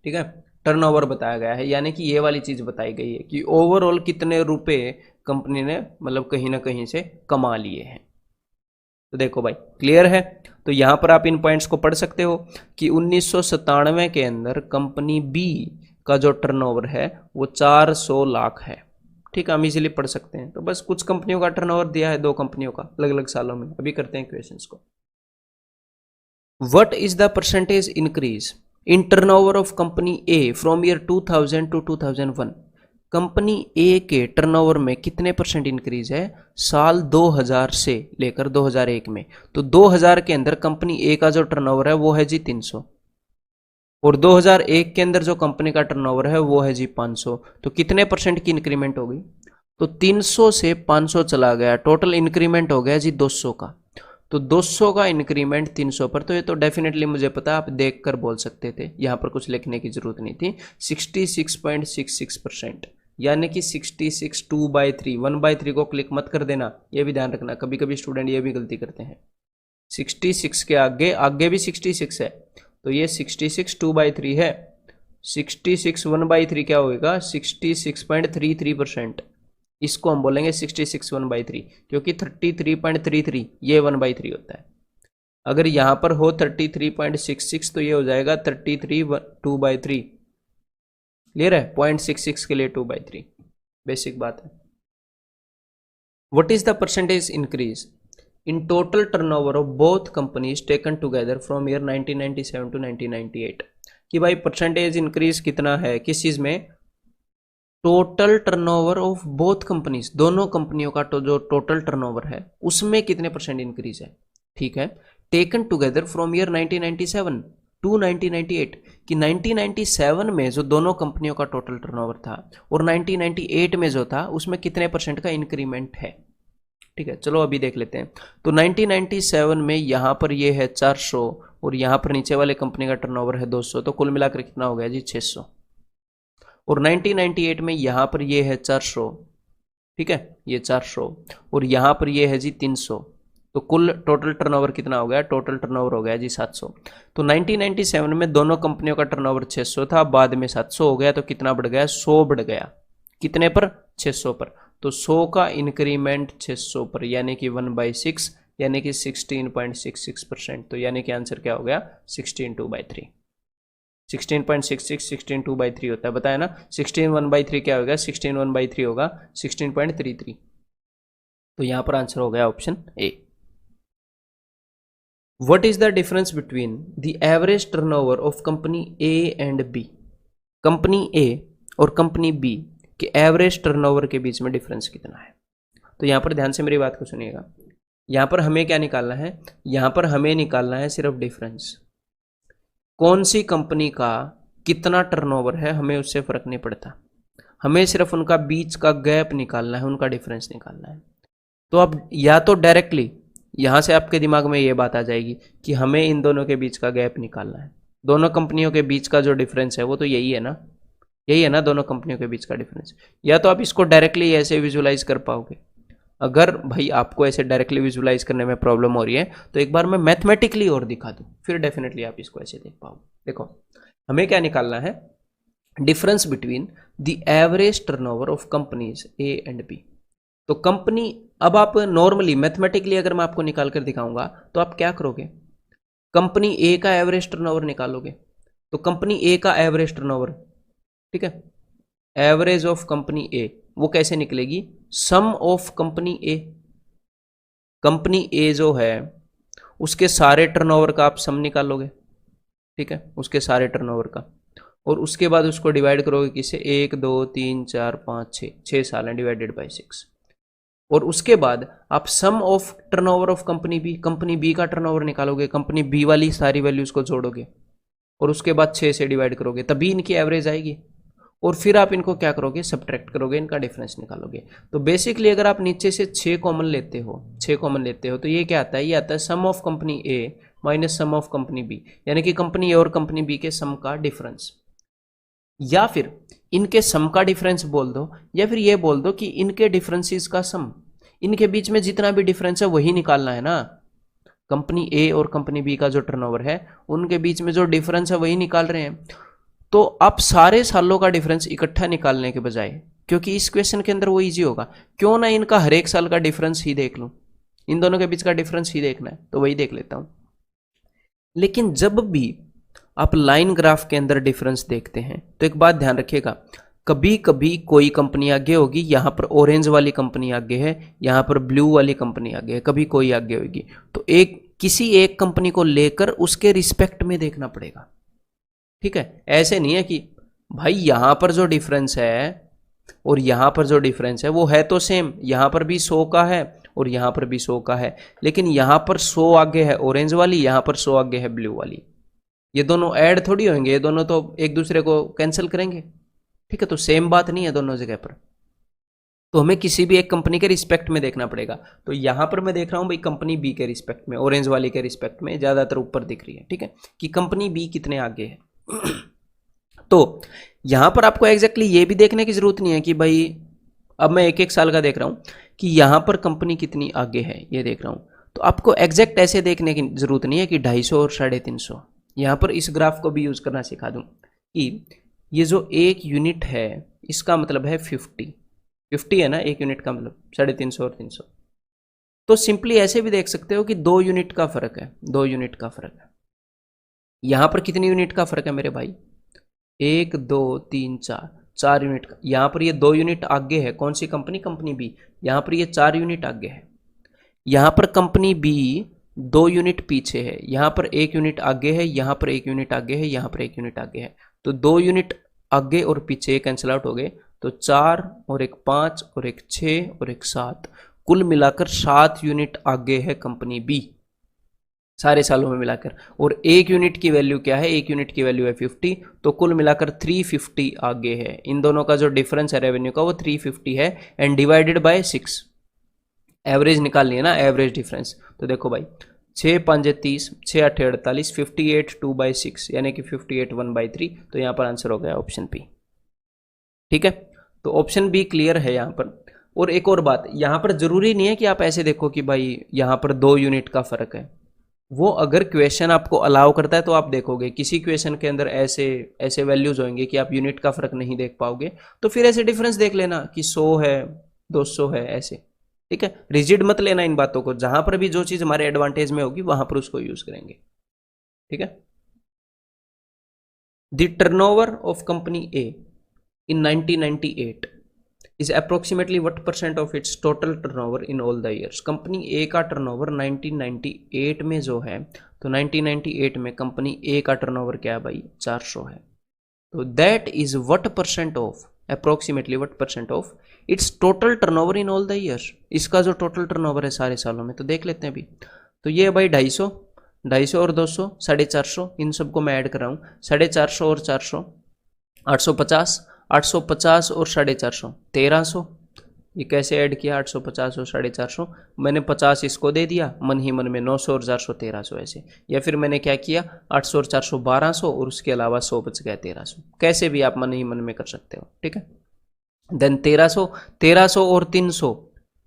ठीक है, टर्नओवर बताया गया है, यानी कि ये वाली चीज बताई गई है कि ओवरऑल कितने रुपए कंपनी ने मतलब कहीं ना कहीं से कमा लिए हैं। तो देखो भाई, क्लियर है? तो यहां पर आप इन पॉइंट्स को पढ़ सकते हो कि 1997 के अंदर कंपनी बी का जो टर्नओवर है वो 400 लाख है, ठीक है, हम इजीली पढ़ सकते हैं। तो बस कुछ कंपनियों का टर्नओवर दिया है, दो कंपनियों का अलग अलग सालों में। अभी करते हैं क्वेश्चंस को। What is the percentage increase in turnover of company A from year 2000 to 2001? Company A के टर्नओवर में कितने परसेंट इंक्रीज है साल 2000 से लेकर 2001 में? तो 2000 के अंदर कंपनी ए का जो टर्नओवर है वो है जी 300, और 2001 के अंदर जो कंपनी का टर्नओवर है वो है जी 500। तो कितने परसेंट की इंक्रीमेंट हो गई? तो 300 से 500 चला गया, टोटल इंक्रीमेंट हो गया जी 200 का। तो 200 का इंक्रीमेंट 300 पर, तो ये तो डेफिनेटली मुझे पता है, आप देखकर बोल सकते थे, यहाँ पर कुछ लिखने की जरूरत नहीं थी। 66.66%, यानी कि 66 2/3, 1/3 को क्लिक मत कर देना, ये भी ध्यान रखना, कभी कभी स्टूडेंट ये भी गलती करते हैं। 66 के आगे आगे भी 66 है, तो ये 66 2/3 है। 66 1/3 क्या होगा? 66.33%। इसको हम बोलेंगे 66 1/3, क्योंकि 33.33 ये 1/3 होता है। अगर यहाँ पर हो 33.66 तो ये हो जाएगा 33 2/3। क्लियर है, 0.66 के लिए 2/3, बेसिक बात है। What is the percentage increase in total turnover of both companies taken together from year 1997 to 1998? कि भाई परसेंटेज इंक्रीज कितना है किस चीज में? Total turnover of both companies, दोनों कंपनियों का जो टोटल टर्नओवर है उसमें कितने परसेंट इंक्रीज है। ठीक है, taken together from year 1997 to 1998, कि 1997 में जो दोनों कंपनियों का टोटल टर्नओवर था और 1998 में जो था उसमें कितने परसेंट का इंक्रीमेंट है। ठीक है, चलो अभी देख लेते हैं। तो 1997 में यहाँ पर ये है 400 और यहाँ पर नीचे वाले कंपनी का टर्नओवर है 200, तो कुल मिलाकर कितना हो गया जी 600। और 1998 में यहाँ पर ये है 400, ठीक है, ये 400 और यहाँ पर ये है जी 300, तो कुल टोटल टर्नओवर कितना हो गया? टोटल टर्नओवर हो गया जी 700। तो 1997 में दोनों कंपनियों का टर्नओवर 600 था, बाद में 700 हो गया, तो कितना बढ़ गया? 100 बढ़ गया। कितने पर? 600 पर। तो 100 का इंक्रीमेंट 600 पर, यानी कि 1/6, यानी कि 16.66%। तो यानी कि आंसर क्या हो गया? 16 2/3। 16.66 16 2/3 होता है, बताया ना। 16 1/3 क्या होगा? 16 1/3 होगा 16.33। तो यहां पर आंसर हो गया option A. What is the difference between the average turnover of company A and B? Company A और कंपनी B के एवरेज टर्नओवर के बीच में डिफरेंस कितना है? तो यहां पर ध्यान से मेरी बात को सुनिएगा। यहां पर हमें क्या निकालना है? यहां पर हमें निकालना है सिर्फ डिफरेंस। कौन सी कंपनी का कितना टर्नओवर है हमें उससे फर्क नहीं पड़ता, हमें सिर्फ उनका बीच का गैप निकालना है, उनका डिफरेंस निकालना है। तो अब या तो डायरेक्टली यहां से आपके दिमाग में ये बात आ जाएगी कि हमें इन दोनों के बीच का गैप निकालना है, दोनों कंपनियों के बीच का जो डिफरेंस है वो तो यही है ना, यही है ना दोनों कंपनियों के बीच का डिफरेंस। या तो आप इसको डायरेक्टली ऐसे विजुलाइज कर पाओगे। अगर भाई आपको ऐसे डायरेक्टली विजुलाइज करने में प्रॉब्लम हो रही है तो एक बार मैं मैथमेटिकली और दिखा दूं, फिर डेफिनेटली आप इसको ऐसे देख पाओगे। देखो हमें क्या निकालना है? Difference between the average turnover of companies A and B. तो कंपनी, अब आप नॉर्मली मैथमेटिकली अगर मैं आपको निकाल कर दिखाऊंगा तो आप क्या करोगे? कंपनी ए का एवरेज टर्नओवर निकालोगे। तो कंपनी ए का एवरेज टर्नओवर, ठीक है, एवरेज ऑफ कंपनी ए, वो कैसे निकलेगी? सम ऑफ कंपनी ए। कंपनी ए जो है उसके सारे टर्नओवर का आप सम निकालोगे, ठीक है, उसके सारे टर्नओवर का, और उसके बाद उसको डिवाइड करोगे किससे? 1 2 3 4 5 6 साल है, डिवाइडेड बाई 6। और उसके बाद आप sum of turnover of company B, company B का टर्नओवर निकालोगे, कंपनी बी वाली सारी वैल्यूज को जोड़ोगे और उसके बाद 6 से डिवाइड करोगे, तभी इनकी एवरेज आएगी। और फिर आप इनको क्या करोगे? सब्ट्रैक्ट करोगे, इनका डिफरेंस निकालोगे। तो बेसिकली अगर आप नीचे से 6 कॉमन लेते हो, 6 कॉमन लेते हो तो ये क्या आता है? ये आता है sum of company A minus sum of company B, यानी कि कंपनी ए और कंपनी बी के सम का डिफरेंस। या फिर इनके सम का डिफरेंस बोल दो, या फिर ये बोल दो कि इनके डिफरेंसेस का सम, इनके बीच में जितना भी डिफरेंस है वही निकालना है ना। कंपनी ए और कंपनी बी का जो टर्नओवर है उनके बीच में जो डिफरेंस है वही निकाल रहे हैं। तो आप सारे सालों का डिफरेंस इकट्ठा निकालने के बजाय, क्योंकि इस क्वेश्चन के अंदर वो इजी होगा, क्यों ना इनका हर एक साल का डिफरेंस ही देख लूं, इन दोनों के बीच का डिफरेंस ही देखना है तो वही देख लेता हूं। लेकिन जब भी आप लाइन ग्राफ के अंदर डिफरेंस देखते हैं तो एक बात ध्यान रखिएगा, कभी कभी कोई कंपनी आगे होगी, यहां पर ऑरेंज वाली कंपनी आगे है, यहां पर ब्लू वाली कंपनी आगे है, कभी कोई आगे होगी, तो एक किसी एक कंपनी को लेकर उसके रिस्पेक्ट में देखना पड़ेगा। ठीक है, ऐसे नहीं है कि भाई यहां पर जो डिफरेंस है और यहां पर जो डिफरेंस है वो है तो सेम, यहां पर भी 100 का है और यहां पर भी 100 का है, लेकिन यहां पर 100 आगे है ऑरेंज वाली, यहां पर 100 आगे है ब्लू वाली, ये दोनों ऐड थोड़ी होंगे, ये दोनों तो एक दूसरे को कैंसिल करेंगे। ठीक है, तो सेम बात नहीं है दोनों जगह पर, तो हमें किसी भी एक कंपनी के रिस्पेक्ट में देखना पड़ेगा। तो यहां पर मैं देख रहा हूं भाई कंपनी बी के रिस्पेक्ट में, ऑरेंज वाली के रिस्पेक्ट में ज्यादातर ऊपर दिख रही है, ठीक है, कि कंपनी बी कितने आगे है। तो यहां पर आपको एग्जैक्टली ये भी देखने की जरूरत नहीं है कि भाई, अब मैं एक एक साल का देख रहा हूं कि यहां पर कंपनी कितनी आगे है ये देख रहा हूं, तो आपको एग्जैक्ट ऐसे देखने की जरूरत नहीं है कि 250 और 350। यहां पर इस ग्राफ को भी यूज करना सिखा दूं कि ये जो एक यूनिट है इसका मतलब है 50 है ना, एक यूनिट का मतलब 350 और 300। तो सिंपली ऐसे भी देख सकते हो कि 2 यूनिट का फर्क है, 2 यूनिट का फर्क है। यहां पर कितनी यूनिट का फर्क है मेरे भाई? 1 2 3 4, 4 यूनिट का। यहां पर ये 2 यूनिट आगे है, कौन सी कंपनी? Company B. यहां पर ये 4 यूनिट आगे है। यहां पर कंपनी बी 2 यूनिट पीछे है, यहां पर 1 यूनिट आगे है, यहां पर 1 यूनिट आगे है, यहां पर 1 यूनिट आगे है। तो 2 यूनिट आगे और पीछे कैंसिल आउट हो गए, तो 4 और 1 5 और 1 6 और 1 7, कुल मिलाकर 7 यूनिट आगे है कंपनी बी सारे सालों में मिलाकर। और 1 यूनिट की वैल्यू क्या है? 1 यूनिट की वैल्यू है 50, तो कुल मिलाकर 350 आगे है। इन दोनों का जो डिफरेंस है रेवेन्यू का वो 350 है, एंड डिवाइडेड बाय 6। एवरेज निकालनी है ना, एवरेज डिफरेंस। तो देखो भाई 6 5 30, 6 8 48, 58 2/6 यानी कि 58 1/3। तो यहाँ पर आंसर हो गया ऑप्शन बी। ठीक है, तो ऑप्शन बी क्लियर है यहाँ पर। और एक और बात, यहाँ पर जरूरी नहीं है कि आप ऐसे देखो कि भाई यहाँ पर 2 यूनिट का फर्क है। वो अगर क्वेश्चन आपको अलाउ करता है तो आप देखोगे, किसी क्वेश्चन के अंदर ऐसे ऐसे वैल्यूज होंगे कि आप यूनिट का फर्क नहीं देख पाओगे, तो फिर ऐसे डिफरेंस देख लेना कि 100 है 200 है ऐसे। ठीक है, रिजिड मत लेना इन बातों को, जहां पर भी जो चीज हमारे एडवांटेज में होगी वहां पर उसको यूज करेंगे। ठीक है, the turnover of company A in 1998 is approximately what percent of its total turnover in all the years? Company A का टर्नओवर 1998 में जो है, तो 1998 में कंपनी ए का टर्नओवर क्या है भाई? 400 है। तो that is what percent of, approximately what percent of its total turnover in all the years? इसका जो टोटल टर्नओवर है सारे सालों में, तो देख लेते हैं अभी। तो ये भाई 250 और 200 450, इन सबको मैं ऐड कर रहा हूँ। 450 और 400 850, 850 और 450 1300। ये कैसे ऐड किया? 850 और 450, मैंने 50 इसको दे दिया, मन ही मन में 900 और 400 1300 ऐसे। या फिर मैंने क्या किया, 800 और 400 1200 और उसके अलावा 100 बच गया 1300। कैसे भी आप मन ही मन में कर सकते हो। ठीक है, देन 1300 और 300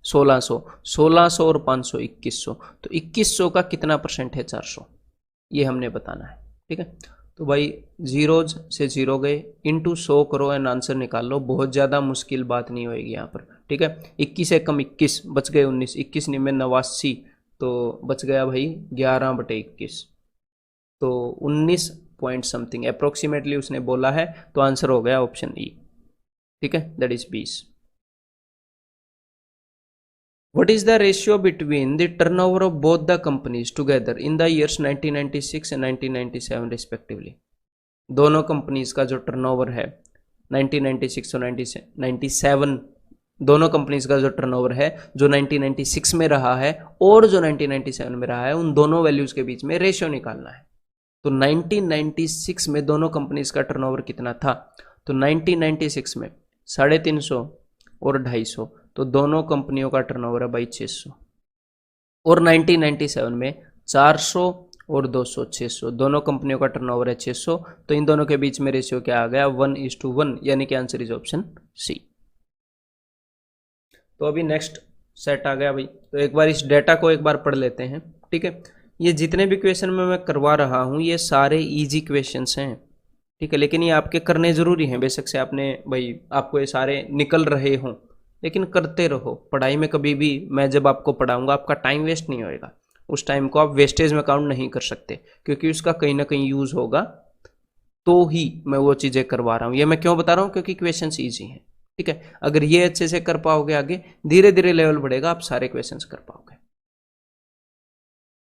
1600, 1600 और 500 2100। तो 2100 का कितना परसेंट है? 400, ये हमने बताना है। ठीक है, तो भाई जीरोज से जीरो गए, इंटू 100 करो एंड आंसर निकाल लो। बहुत ज़्यादा मुश्किल बात नहीं होएगी यहाँ पर। ठीक है, 21 से कम 21 बच गए 19, 21 में 89, तो बच गया भाई 11/21, तो 19 पॉइंट समथिंग अप्रोक्सीमेटली उसने बोला है। तो आंसर हो गया ऑप्शन ई। ठीक है, that is 20। What is the ratio between the turnover of both the companies together in the years 1996 and 1997 respectively? दोनों कंपनीज का जो टर्नओवर है 1996 और 1997, दोनों कंपनीज का जो टर्नओवर है जो 1996 में रहा है और जो 1997 में रहा है, उन दोनों वैल्यूज के बीच में रेशियो निकालना है। तो 1996 में दोनों कंपनीज का टर्नओवर कितना था? तो 1996 में 350 और 250, तो दोनों कंपनियों का टर्नओवर है भाई 600। और 1997 में 400 और 200 600, दोनों कंपनियों का टर्नओवर है 600। तो इन दोनों के बीच में रेशियो क्या आ गया? 1:1, यानी कि आंसर इज ऑप्शन सी। तो अभी नेक्स्ट सेट आ गया भाई। तो एक बार इस डेटा को एक बार पढ़ लेते हैं। ठीक है, ये जितने भी क्वेश्चन मैं करवा रहा हूँ ये सारे इजी क्वेश्चंस हैं। ठीक है, लेकिन ये आपके करने जरूरी हैं। बेशक से आपने भाई आपको ये सारे निकल रहे हों, लेकिन करते रहो। पढ़ाई में कभी भी मैं जब आपको पढ़ाऊंगा आपका टाइम वेस्ट नहीं होएगा। उस टाइम को आप वेस्टेज में काउंट नहीं कर सकते, क्योंकि उसका कहीं ना कहीं यूज होगा, तो ही मैं वो चीजें करवा रहा हूँ। ये मैं क्यों बता रहा हूँ? क्योंकि क्वेश्चंस इजी हैं। ठीक है, अगर ये अच्छे से कर पाओगे आगे धीरे धीरे लेवल बढ़ेगा, आप सारे क्वेश्चंस कर पाओगे।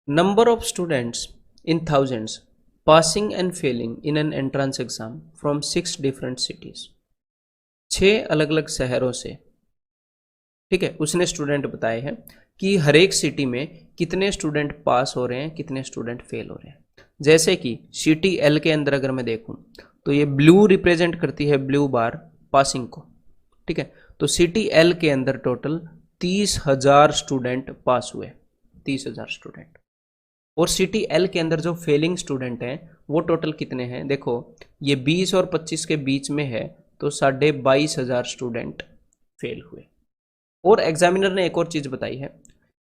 Number of students in thousands passing and Fehling in an entrance exam from 6 different cities. 6 अलग अलग शहरों से, ठीक है, उसने स्टूडेंट बताए हैं कि हर एक सिटी में कितने स्टूडेंट पास हो रहे हैं, कितने स्टूडेंट फेल हो रहे हैं। जैसे कि सिटी एल के अंदर अगर मैं देखूं तो ये ब्लू रिप्रेजेंट करती है, ब्लू बार, पासिंग को। ठीक है, तो सिटी एल के अंदर टोटल 30,000 स्टूडेंट पास हुए, 30,000 स्टूडेंट। और सिटी एल के अंदर जो फेलिंग स्टूडेंट हैं वो टोटल कितने हैं? देखो ये 20 और 25 के बीच में है, तो 22,500 स्टूडेंट फेल हुए। और एग्जामिनर ने एक और चीज बताई है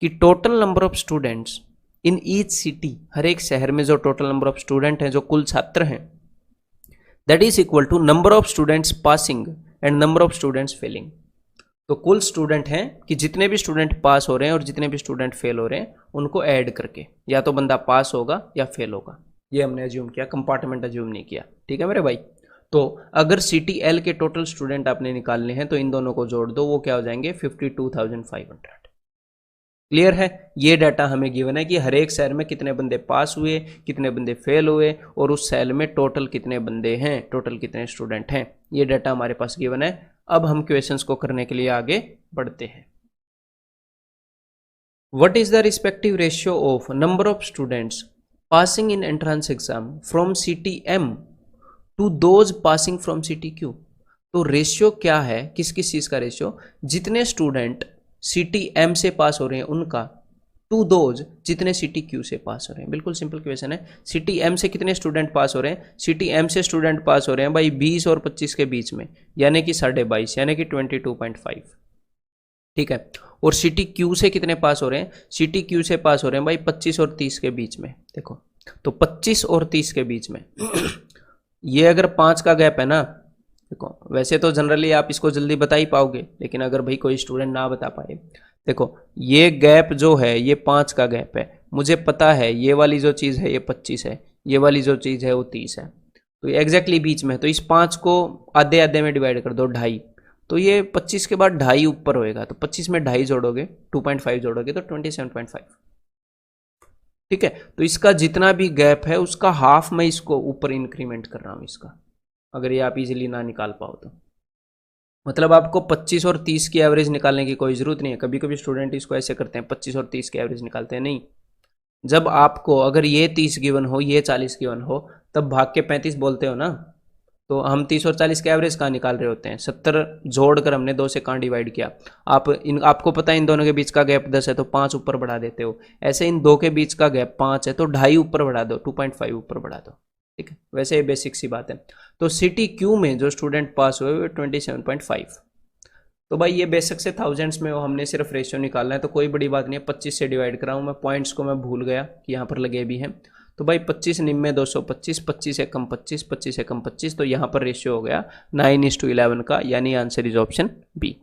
कि total number of students in each city, हर एक शहर में जो टोटल नंबर ऑफ स्टूडेंट हैं, जो कुल छात्र हैं, that is equal to number of students passing and number of students failing. तो कुल स्टूडेंट हैं कि जितने भी स्टूडेंट पास हो रहे हैं और जितने भी स्टूडेंट फेल हो रहे हैं उनको ऐड करके, या तो बंदा पास होगा या फेल होगा, ये हमने अज्यूम किया, कंपार्टमेंट अज्यूम नहीं किया। ठीक है मेरे भाई। तो अगर CTL के टोटल स्टूडेंट आपने निकालने हैं तो इन दोनों को जोड़ दो, वो क्या हो जाएंगे 52,500। क्लियर है। ये डाटा हमें गिवन है कि हर एक सेल में कितने बंदे पास हुए, कितने बंदे फेल हुए, और उस सेल में टोटल कितने बंदे हैं, टोटल कितने स्टूडेंट हैं। ये डाटा हमारे पास गिवन है। अब हम क्वेश्चंस को करने के लिए आगे बढ़ते हैं। What is the respective ratio of number of students passing in entrance exam from CTM to those passing from CTQ। तो रेशियो क्या है, किस किस चीज का रेशियो, जितने स्टूडेंट CTM से पास हो रहे हैं उनका, टू दोज जितने CTQ से पास हो रहे हैं। बिल्कुल सिंपल क्वेश्चन है। CTM से कितने स्टूडेंट पास हो रहे हैं, CTM से स्टूडेंट पास हो रहे हैं भाई 20 और 25 के बीच में, यानी कि 22.5, यानी कि 22.5। ठीक है। और CTQ से कितने पास हो रहे हैं, CTQ से पास हो रहे हैं भाई 25 और 30 के बीच में। देखो तो 25 और 30 के बीच में ये अगर 5 का गैप है ना, देखो वैसे तो जनरली आप इसको जल्दी बता ही पाओगे, लेकिन अगर भाई कोई स्टूडेंट ना बता पाए, देखो ये गैप जो है ये 5 का गैप है, मुझे पता है ये वाली जो चीज़ है ये 25 है, ये वाली जो चीज़ है वो 30 है, तो ये एग्जैक्टली बीच में है। तो इस 5 को आधे आधे में डिवाइड कर दो, 2.5, तो ये 25 के बाद 2.5 ऊपर होएगा, तो 25 में 2.5 जोड़ोगे, 2.5 जोड़ोगे तो 27.5। ठीक है। तो इसका जितना भी गैप है उसका हाफ मैं इसको ऊपर इंक्रीमेंट कर रहा हूँ इसका, अगर ये आप इजीली ना निकाल पाओ तो। मतलब आपको 25 और 30 की एवरेज निकालने की कोई ज़रूरत नहीं है। कभी कभी स्टूडेंट इसको ऐसे करते हैं, 25 और 30 की एवरेज निकालते हैं, नहीं। जब आपको अगर ये 30 गिवन हो, ये 40 गिवन हो, तब भाग के 35 बोलते हो ना, तो हम 30 और 40 के एवरेज कहाँ निकाल रहे होते हैं, 70 जोड़कर हमने 2 से कहाँ डिवाइड किया। आपको पता है इन दोनों के बीच का गैप 10 है तो 5 ऊपर बढ़ा देते हो, ऐसे इन दो के बीच का गैप 5 है तो 2.5 ऊपर बढ़ा दो, 2.5 ऊपर बढ़ा दो। ठीक है, वैसे ये बेसिक सी बात है। तो CTQ में जो स्टूडेंट पास हुए वो 27.5। तो भाई ये बेसिक से थाउजेंड्स में हमने सिर्फ रेशियो निकालना है, तो कोई बड़ी बात नहीं है। 25 से डिवाइड कराऊँ मैं, पॉइंट्स को मैं भूल गया कि यहाँ पर लगे भी हैं। तो भाई 25 निम्न 225, 25 से कम 25, 25 से कम 25, तो यहाँ पर रेशियो हो गया 9:11 का, यानी answer is option B.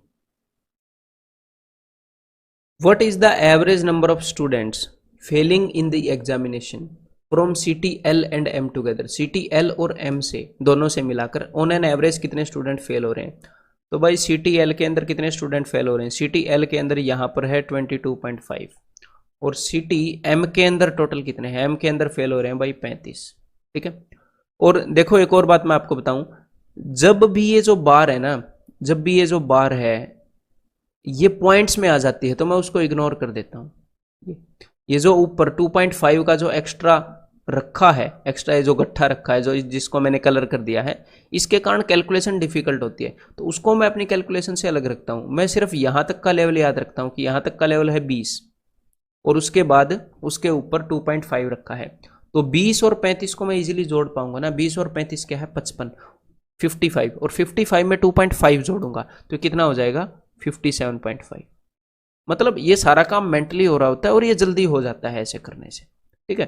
What is the average number of students failing in the examination from CTL and M टुगेदर। CTL और M से, दोनों से मिलाकर ऑन एन एवरेज कितने स्टूडेंट फेल हो रहे हैं। तो भाई CTL के अंदर कितने स्टूडेंट फेल हो रहे हैं, CTL के अंदर यहाँ पर है 22.5, और CTM के अंदर टोटल कितने हैं, M के अंदर फेल हो रहे हैं भाई 35। ठीक है। और देखो एक और बात मैं आपको बताऊं, जब भी ये जो बार है ना, जब भी ये जो बार है ये पॉइंट्स में आ जाती है तो मैं उसको इग्नोर कर देता हूं। ये जो ऊपर 2.5 का जो एक्स्ट्रा रखा है, एक्स्ट्रा जो गट्ठा रखा है, जो जिसको मैंने कलर कर दिया है, इसके कारण कैलकुलेशन डिफिकल्ट होती है, तो उसको मैं अपनी कैलकुलेशन से अलग रखता हूं। मैं सिर्फ यहां तक का लेवल याद रखता हूं कि यहां तक का लेवल है 20, और उसके बाद उसके ऊपर 2.5 रखा है, तो 20 और 35 को मैं इजीली जोड़ पाऊंगा ना। 20 और 35 क्या है, 55, 55, और 55 में 2.5 जोड़ूंगा तो कितना हो जाएगा 57.5। मतलब ये सारा काम मेंटली हो रहा होता है और ये जल्दी हो जाता है ऐसे करने से। ठीक है।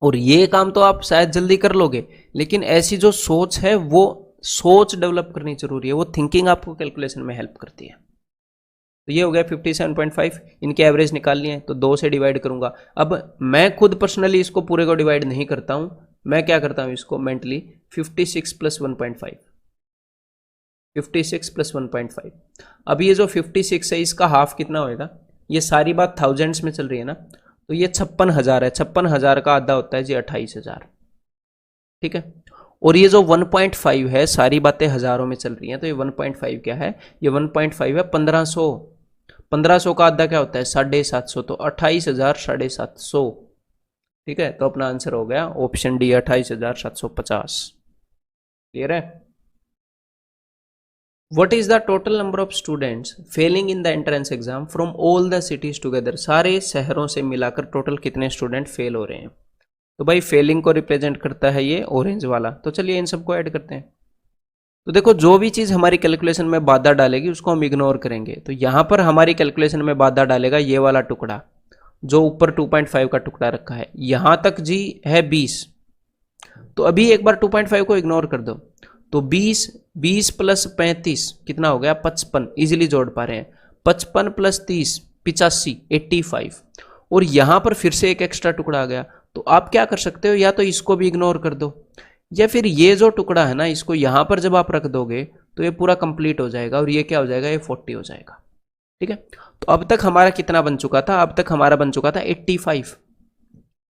और ये काम तो आप शायद जल्दी कर लोगे, लेकिन ऐसी जो सोच है वो सोच डेवलप करनी जरूरी है, वो थिंकिंग आपको कैलकुलेशन में हेल्प करती है। तो ये हो गया 57.5, इनके एवरेज निकालनी है तो 2 से डिवाइड करूंगा। अब मैं खुद पर्सनली इसको पूरे को डिवाइड नहीं करता हूं, मैं क्या करता हूं इसको मेंटली 56 + 1.5, 56 + 1.5। अब ये जो 56 है इसका हाफ कितना होएगा, ये सारी बात थाउजेंड्स में चल रही है ना, तो ये 56,000 है, 56,000 का आधा होता है जी 28,000। ठीक है। और ये जो 1.5 है, सारी बातें हजारों में चल रही हैं, तो ये 1.5 क्या है, ये 1.5 है 1500, 1500 का आधा क्या होता है 750, तो 28,000 750। ठीक है। तो अपना आंसर हो गया ऑप्शन डी 28,750। क्लियर है। What is the total number of students failing in the entrance exam from all the cities together? सारे शहरों से मिलाकर टोटल कितने स्टूडेंट फेल हो रहे हैं। तो भाई फेलिंग को रिप्रेजेंट करता है ये ऑरेंज वाला, तो चलिए इन सबको ऐड करते हैं। तो देखो जो भी चीज़ हमारी कैलकुलेशन में बाधा डालेगी उसको हम इग्नोर करेंगे। तो यहाँ पर हमारी कैलकुलेशन में बाधा डालेगा ये वाला टुकड़ा जो ऊपर 2.5 का टुकड़ा रखा है, यहाँ तक जी है 20, तो अभी एक बार 2.5 को इग्नोर कर दो, तो 20 प्लस 35 कितना हो गया 55, इजीली जोड़ पा रहे हैं। 55 प्लस 30 85, 85। और यहां पर फिर से एक एक्स्ट्रा टुकड़ा आ गया, तो आप क्या कर सकते हो, या तो इसको भी इग्नोर कर दो, या फिर ये जो टुकड़ा है ना इसको यहां पर जब आप रख दोगे तो ये पूरा कंप्लीट हो जाएगा और ये क्या हो जाएगा, ये 40 हो जाएगा। ठीक है, तो अब तक हमारा कितना बन चुका था, अब तक हमारा बन चुका था 85।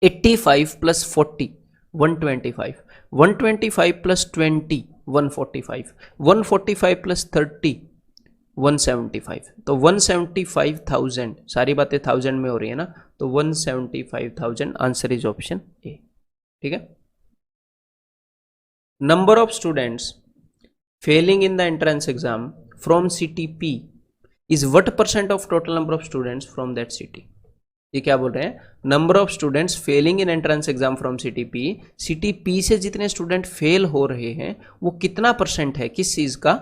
85 प्लस 40 125, 125 प्लस 20 145, 145 प्लस 30 175। तो 175,000, सारी बातें 1000 में हो रही है ना, तो 175,000 आंसर इज ऑप्शन ए। ठीक है, number of students failing in the entrance exam from city P is what percent of total number of students from that city. ये क्या बोल रहे हैं, number of students failing in entrance exam from city P से जितने student fail हो रहे हैं वो कितना परसेंट है, किस चीज का,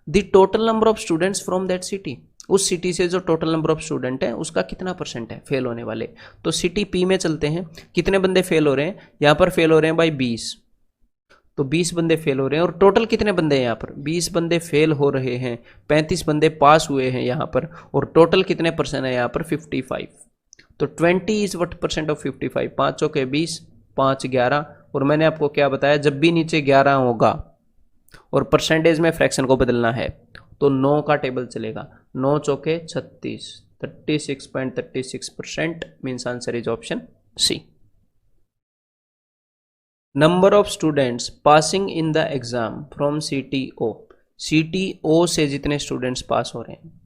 the total number of students from that city, उस सिटी से जो टोटल नंबर ऑफ स्टूडेंट है उसका कितना परसेंट है फेल होने वाले। तो सिटी पी में चलते हैं, कितने बंदे फेल हो रहे हैं, यहाँ पर फेल हो रहे हैं भाई 20, तो 20 बंदे फेल हो रहे हैं। और टोटल कितने बंदे हैं यहाँ पर, 20 बंदे फेल हो रहे हैं, 35 बंदे पास हुए हैं यहाँ पर, और टोटल कितने परसेंट है यहाँ पर 55। तो 20 इज व्हाट परसेंट ऑफ 55, 5 चौके 20, 5 11, और मैंने आपको क्या बताया, जब भी नीचे 11 होगा और परसेंटेज में फ्रैक्शन को बदलना है तो 9 का टेबल चलेगा, 9 चौके 36, 36.36% means answer is option C. Number of students passing in the exam from CTO से जितने स्टूडेंट्स पास हो रहे हैं,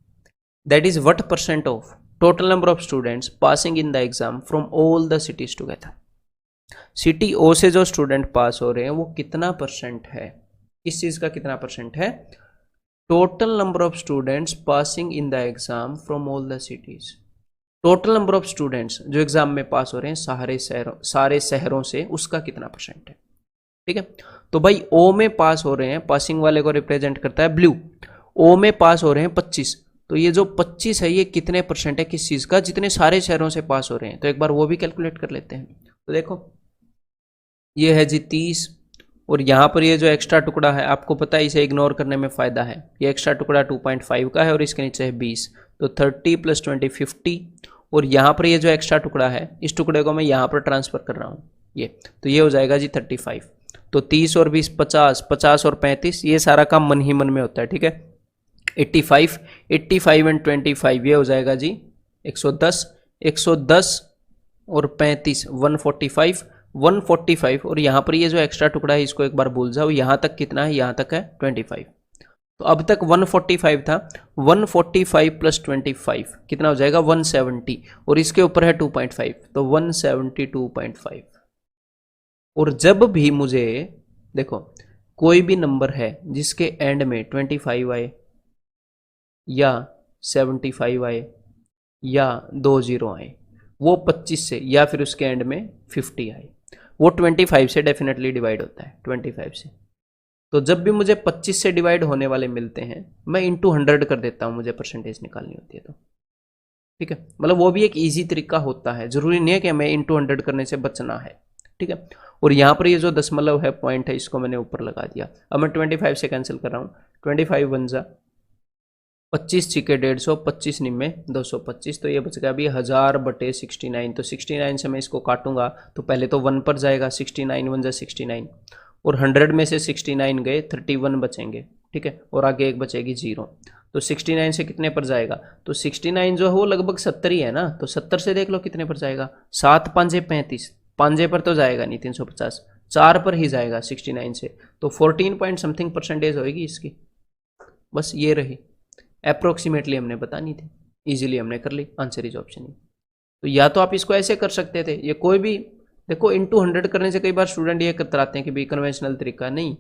that is what percent of total number of students passing in the exam from all the cities together. CTO से जो student पास हो रहे हैं वो कितना परसेंट है, इस चीज का कितना परसेंट है, total number of students passing in the exam from all the cities. Total number of students जो एग्जाम में पास हो रहे हैं सारे शहरों से, उसका कितना परसेंट है। ठीक है, तो भाई ओ में पास हो रहे हैं, पासिंग वाले को रिप्रेजेंट करता है ब्लू, ओ में पास हो रहे हैं 25, तो ये जो 25 है ये कितने परसेंट है किस चीज का, जितने सारे शहरों से पास हो रहे हैं। तो एक बार वो भी कैलकुलेट कर लेते हैं। तो देखो ये है जी 30, और यहाँ पर ये जो एक्स्ट्रा टुकड़ा है आपको पता है इसे इग्नोर करने में फायदा है, ये एक्स्ट्रा टुकड़ा 2.5 का है और इसके नीचे है 20, तो 30 प्लस 20 50, और यहाँ पर ये जो एक्स्ट्रा टुकड़ा है इस टुकड़े को मैं यहाँ पर ट्रांसफर कर रहा हूँ ये, तो ये हो जाएगा जी 35। तो 30 और 20 50, 50 और 35, ये सारा काम मन ही मन में होता है। ठीक है, 85 एंड 25 ये हो जाएगा जी 110, 110 और 35 145, और यहाँ पर ये जो एक्स्ट्रा टुकड़ा है इसको एक बार भूल जाओ, यहाँ तक कितना है, यहाँ तक है 25। तो अब तक 145 था, 145 प्लस 25 कितना हो जाएगा 170, और इसके ऊपर है 2.5, तो 172.5। और जब भी मुझे देखो कोई भी नंबर है जिसके एंड में 25 आए या 75 आए या 2 जीरो आए, वो 25 से या फिर उसके एंड में 50 आए, वो 25 से डेफिनेटली डिवाइड होता है 25 से। तो जब भी मुझे 25 से डिवाइड होने वाले मिलते हैं मैं इंटू 100 कर देता हूं, मुझे परसेंटेज निकालनी होती है तो। ठीक है, मतलब वो भी एक इजी तरीका होता है, जरूरी नहीं है कि हमें इंटू 100 करने से बचना है। ठीक है, और यहाँ पर ये जो दशमलव है पॉइंट है इसको मैंने ऊपर लगा दिया। अब मैं 25 से कैंसिल कर रहा हूँ, 25 बन जा 25 छिके 150, 25 निम्मे 225, तो ये बच गया अभी 1000/69। तो 69 से मैं इसको काटूंगा तो पहले तो 1 पर जाएगा, 69 1 जा 69, और 100 में से 69 गए 31 बचेंगे। ठीक है, और आगे एक बचेगी 0, तो 69 से कितने पर जाएगा, तो 69 जो है वो लगभग 70 ही है ना, तो 70 से देख लो कितने पर जाएगा, 7 5 35, 5 पर तो जाएगा नहीं 350, 4 पर ही जाएगा 69 से, तो 14 पॉइंट समथिंग परसेंटेज होगी इसकी। बस ये रही, अप्रोक्सीमेटली हमने बतानी थी, इजीली हमने कर ली, आंसर इज ऑप्शन ई। तो या तो आप इसको ऐसे कर सकते थे, ये कोई भी देखो इंटू 100 करने से कई बार स्टूडेंट ये कतराते हैं कि भाई कन्वेंशनल तरीका नहीं,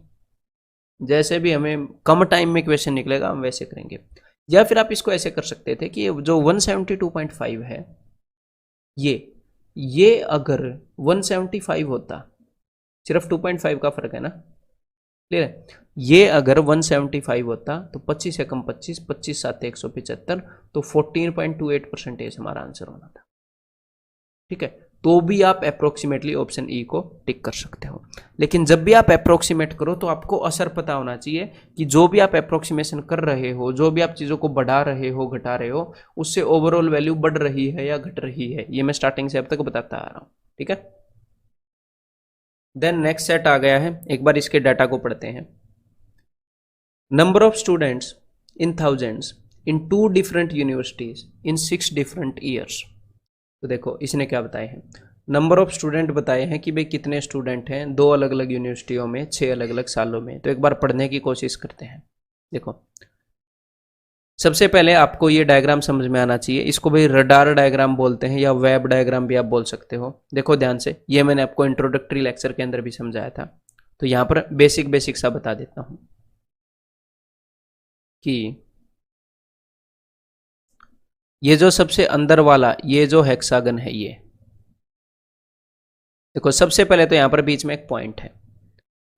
जैसे भी हमें कम टाइम में क्वेश्चन निकलेगा हम वैसे करेंगे। या फिर आप इसको ऐसे कर सकते थे कि जो 172.5 है ये अगर 175 होता, सिर्फ 2.5 का फर्क है ना, क्लियर है, ये अगर 175 होता तो 25 से कम 25, 25 7 175, तो 14.28% हमारा आंसर होना था। ठीक है, तो भी आप अप्रोक्सीमेटली ऑप्शन ई को टिक कर सकते हो। लेकिन जब भी आप अप्रोक्सीमेट करो तो आपको असर पता होना चाहिए कि जो भी आप अप्रोक्सीमेशन कर रहे हो, जो भी आप चीज़ों को बढ़ा रहे हो, घटा रहे हो, उससे ओवरऑल वैल्यू बढ़ रही है या घट रही है। ये मैं स्टार्टिंग से अब तक बताता आ रहा हूँ, ठीक है। देन नेक्स्ट सेट आ गया है, एक बार इसके डाटा को पढ़ते हैं। Number of students in thousands in 2 different universities in 6 different years. तो देखो इसने क्या बताए हैं, नंबर ऑफ स्टूडेंट बताए हैं कि भाई कितने स्टूडेंट हैं 2 अलग अलग यूनिवर्सिटियों में 6 अलग अलग सालों में। तो एक बार पढ़ने की कोशिश करते हैं। देखो सबसे पहले आपको ये डायग्राम समझ में आना चाहिए। इसको भाई रडार डायग्राम बोलते हैं या वेब डायग्राम भी आप बोल सकते हो। देखो ध्यान से, ये मैंने आपको इंट्रोडक्टरी लेक्चर के अंदर भी समझाया था। तो यहाँ पर बेसिक सा बता देता हूँ कि ये जो सबसे अंदर वाला ये जो हेक्सागन है, ये देखो सबसे पहले तो यहां पर बीच में एक पॉइंट है।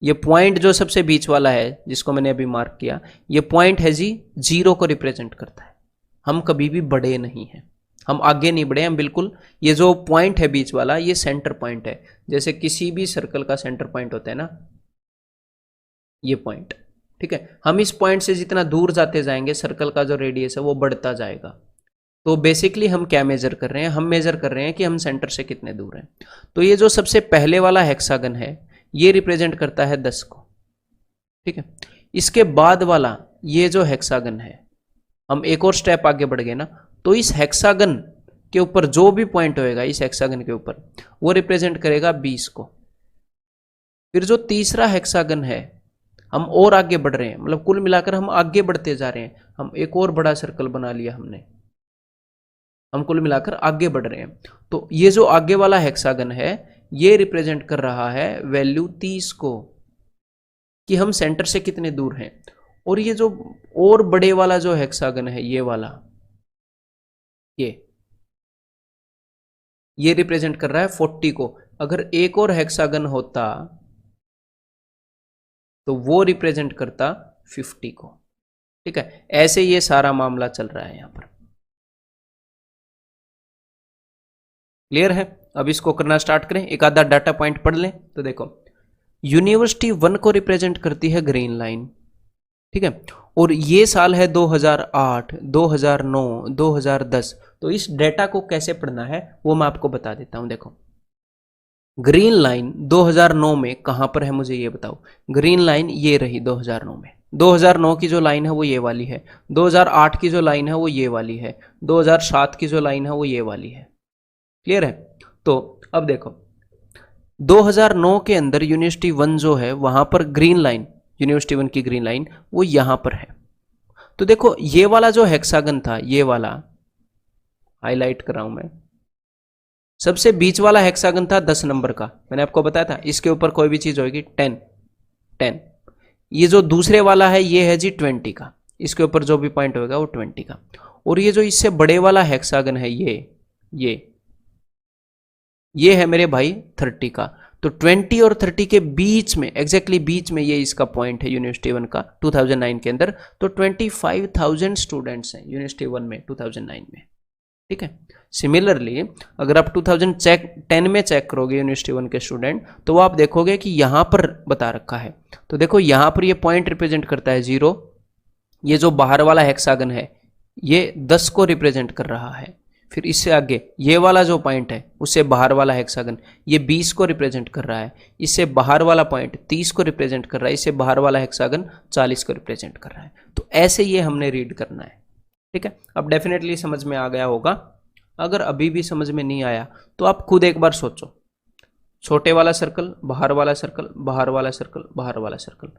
ये पॉइंट जो सबसे बीच वाला है जिसको मैंने अभी मार्क किया, ये पॉइंट है जी 0 को रिप्रेजेंट करता है। हम कभी भी बढ़े नहीं हैं, हम आगे नहीं बढ़े, हम बिल्कुल, ये जो पॉइंट है बीच वाला ये सेंटर पॉइंट है। जैसे किसी भी सर्कल का सेंटर पॉइंट होता है ना, ये पॉइंट, ठीक है। हम इस पॉइंट से जितना दूर जाते जाएंगे सर्कल का जो रेडियस है वो बढ़ता जाएगा। तो बेसिकली हम क्या मेजर कर रहे हैं, हम मेजर कर रहे हैं कि हम सेंटर से कितने दूर हैं। तो ये जो सबसे पहले वाला हेक्सागन है ये रिप्रेजेंट करता है 10 को, ठीक है। इसके बाद वाला ये जो हेक्सागन है, हम एक और स्टेप आगे बढ़ गए ना, तो इस हेक्सागन के ऊपर जो भी पॉइंट होएगा इस हेक्सागन के ऊपर वो रिप्रेजेंट करेगा 20 को। फिर जो तीसरा हेक्सागन है हम और आगे बढ़ रहे हैं, मतलब कुल मिलाकर हम आगे बढ़ते जा रहे हैं। हम एक और बड़ा सर्कल बना लिया हमने, हम कुल मिलाकर आगे बढ़ रहे हैं। तो ये जो आगे वाला हेक्सागन है ये रिप्रेजेंट कर रहा है वैल्यू 30 को, कि हम सेंटर से कितने दूर हैं। और ये जो और बड़े वाला जो हेक्सागन है ये वाला, ये रिप्रेजेंट कर रहा है 40 को। अगर एक और हेक्सागन होता तो वो रिप्रेजेंट करता 50 को, ठीक है। ऐसे ये सारा मामला चल रहा है यहां पर। क्लियर है? अब इसको करना स्टार्ट करें, एक आधा डाटा पॉइंट पढ़ लें। तो देखो यूनिवर्सिटी 1 को रिप्रेजेंट करती है ग्रीन लाइन, ठीक है। और ये साल है 2008, 2009, 2010। तो इस डेटा को कैसे पढ़ना है वो मैं आपको बता देता हूं। देखो ग्रीन लाइन 2009 में कहां पर है मुझे ये बताओ। ग्रीन लाइन ये रही 2009 में। 2009 की जो लाइन है वो ये वाली है, 2008 की जो लाइन है वो ये वाली है, 2007 की जो लाइन है वो ये वाली है। क्लियर है? तो अब देखो 2009 के अंदर यूनिवर्सिटी 1 जो है वहां पर ग्रीन लाइन, यूनिवर्सिटी 1 की ग्रीन लाइन वो यहां पर है। तो देखो ये वाला जो हेक्सागन था, ये वाला हाईलाइट कर रहा हूं मैं, सबसे बीच वाला हेक्सागन था 10 नंबर का, मैंने आपको बताया था। इसके ऊपर कोई भी चीज होगी 10। ये जो दूसरे वाला है ये है जी 20 का, इसके ऊपर जो भी पॉइंट होगा वो 20 का। और ये जो इससे बड़े वाला हेक्सागन है ये है मेरे भाई 30 का। तो 20 और 30 के बीच में, एग्जैक्टली बीच में ये इसका पॉइंट है यूनिवर्सिटी 1 का 2009 के अंदर। तो 25,000 स्टूडेंट्स हैं यूनिवर्सिटी 1 में 2009 में, ठीक है। सिमिलरली अगर आप 2010 में चेक करोगे यूनिवर्सिटी 1 के स्टूडेंट, तो वो आप देखोगे कि यहां पर बता रखा है। तो देखो यहां पर ये पॉइंट रिप्रेजेंट करता है 0, ये जो बाहर वाला हेक्सागन है ये 10 को रिप्रेजेंट कर रहा है। फिर इससे आगे ये वाला जो पॉइंट है उससे बाहर वाला हेक्सागन ये 20 को रिप्रेजेंट कर रहा है, इससे बाहर वाला पॉइंट 30 को रिप्रेजेंट कर रहा है, इससे बाहर वाला हेक्सागन 40 को रिप्रेजेंट कर रहा है। तो ऐसे ये हमने रीड करना है, ठीक है। अब डेफिनेटली समझ में आ गया होगा। अगर अभी भी समझ में नहीं आया तो आप खुद एक बार सोचो, छोटे वाला सर्कल, बाहर वाला सर्कल, बाहर वाला सर्कल, बाहर वाला सर्कल,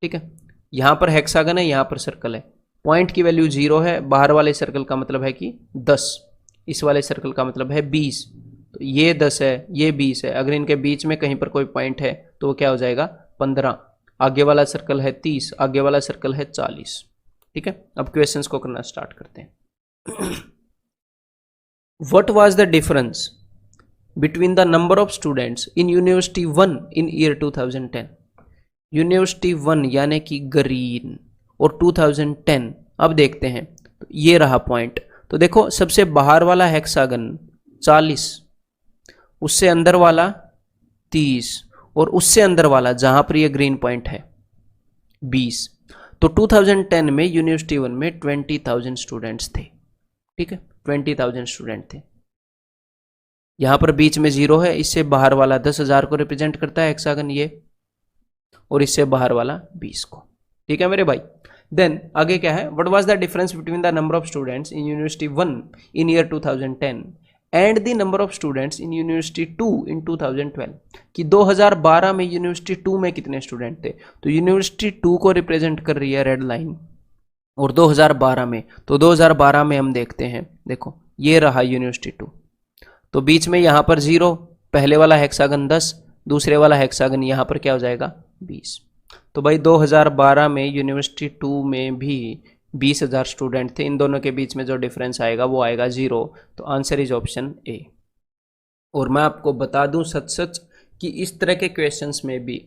ठीक है। यहां पर हेक्सागन है, यहां पर सर्कल है, पॉइंट की वैल्यू 0 है, बाहर वाले सर्कल का मतलब है कि 10, इस वाले सर्कल का मतलब है 20। तो ये 10 है, ये 20 है। अगर इनके बीच में कहीं पर कोई पॉइंट है तो वो क्या हो जाएगा 15। आगे वाला सर्कल है 30, आगे वाला सर्कल है 40, ठीक है। अब क्वेश्चंस को करना स्टार्ट करते हैं। What was the difference between the number of students in university 1 in year 2010? University 1 यानी कि ग्रीन और 2010। अब देखते हैं, तो ये रहा पॉइंट। तो देखो सबसे बाहर वाला हेक्सागन 40 उससे अंदर वाला 30 और उससे अंदर वाला जहां पर ये ग्रीन पॉइंट है 20। तो 2010 में यूनिवर्सिटी 1 में 20,000 स्टूडेंट्स थे। ठीक है, 20,000 स्टूडेंट थे। यहां पर बीच में 0 है, इससे बाहर वाला 10,000 को रिप्रेजेंट करता है हेक्सागन ये, और इससे बाहर वाला 20 को। ठीक है मेरे भाई। देन आगे क्या है, what was the difference between the number of students in university 1 in year 2010 and the number of students in university 2 इन 2012, कि 2012 में यूनिवर्सिटी 2 में कितने स्टूडेंट थे। तो यूनिवर्सिटी 2 को रिप्रेजेंट कर रही है रेड लाइन, और 2012 में, तो 2012 में हम देखते हैं, देखो ये रहा यूनिवर्सिटी 2, तो बीच में यहाँ पर 0, पहले वाला हेक्सागन 10, दूसरे वाला हेक्सागन यहाँ पर क्या हो जाएगा 20। तो भाई 2012 में यूनिवर्सिटी 2 में भी 20,000 स्टूडेंट थे, इन दोनों के बीच में जो डिफरेंस आएगा वो आएगा 0। तो आंसर इज ऑप्शन ए। और मैं आपको बता दूं सच सच कि इस तरह के क्वेश्चंस में भी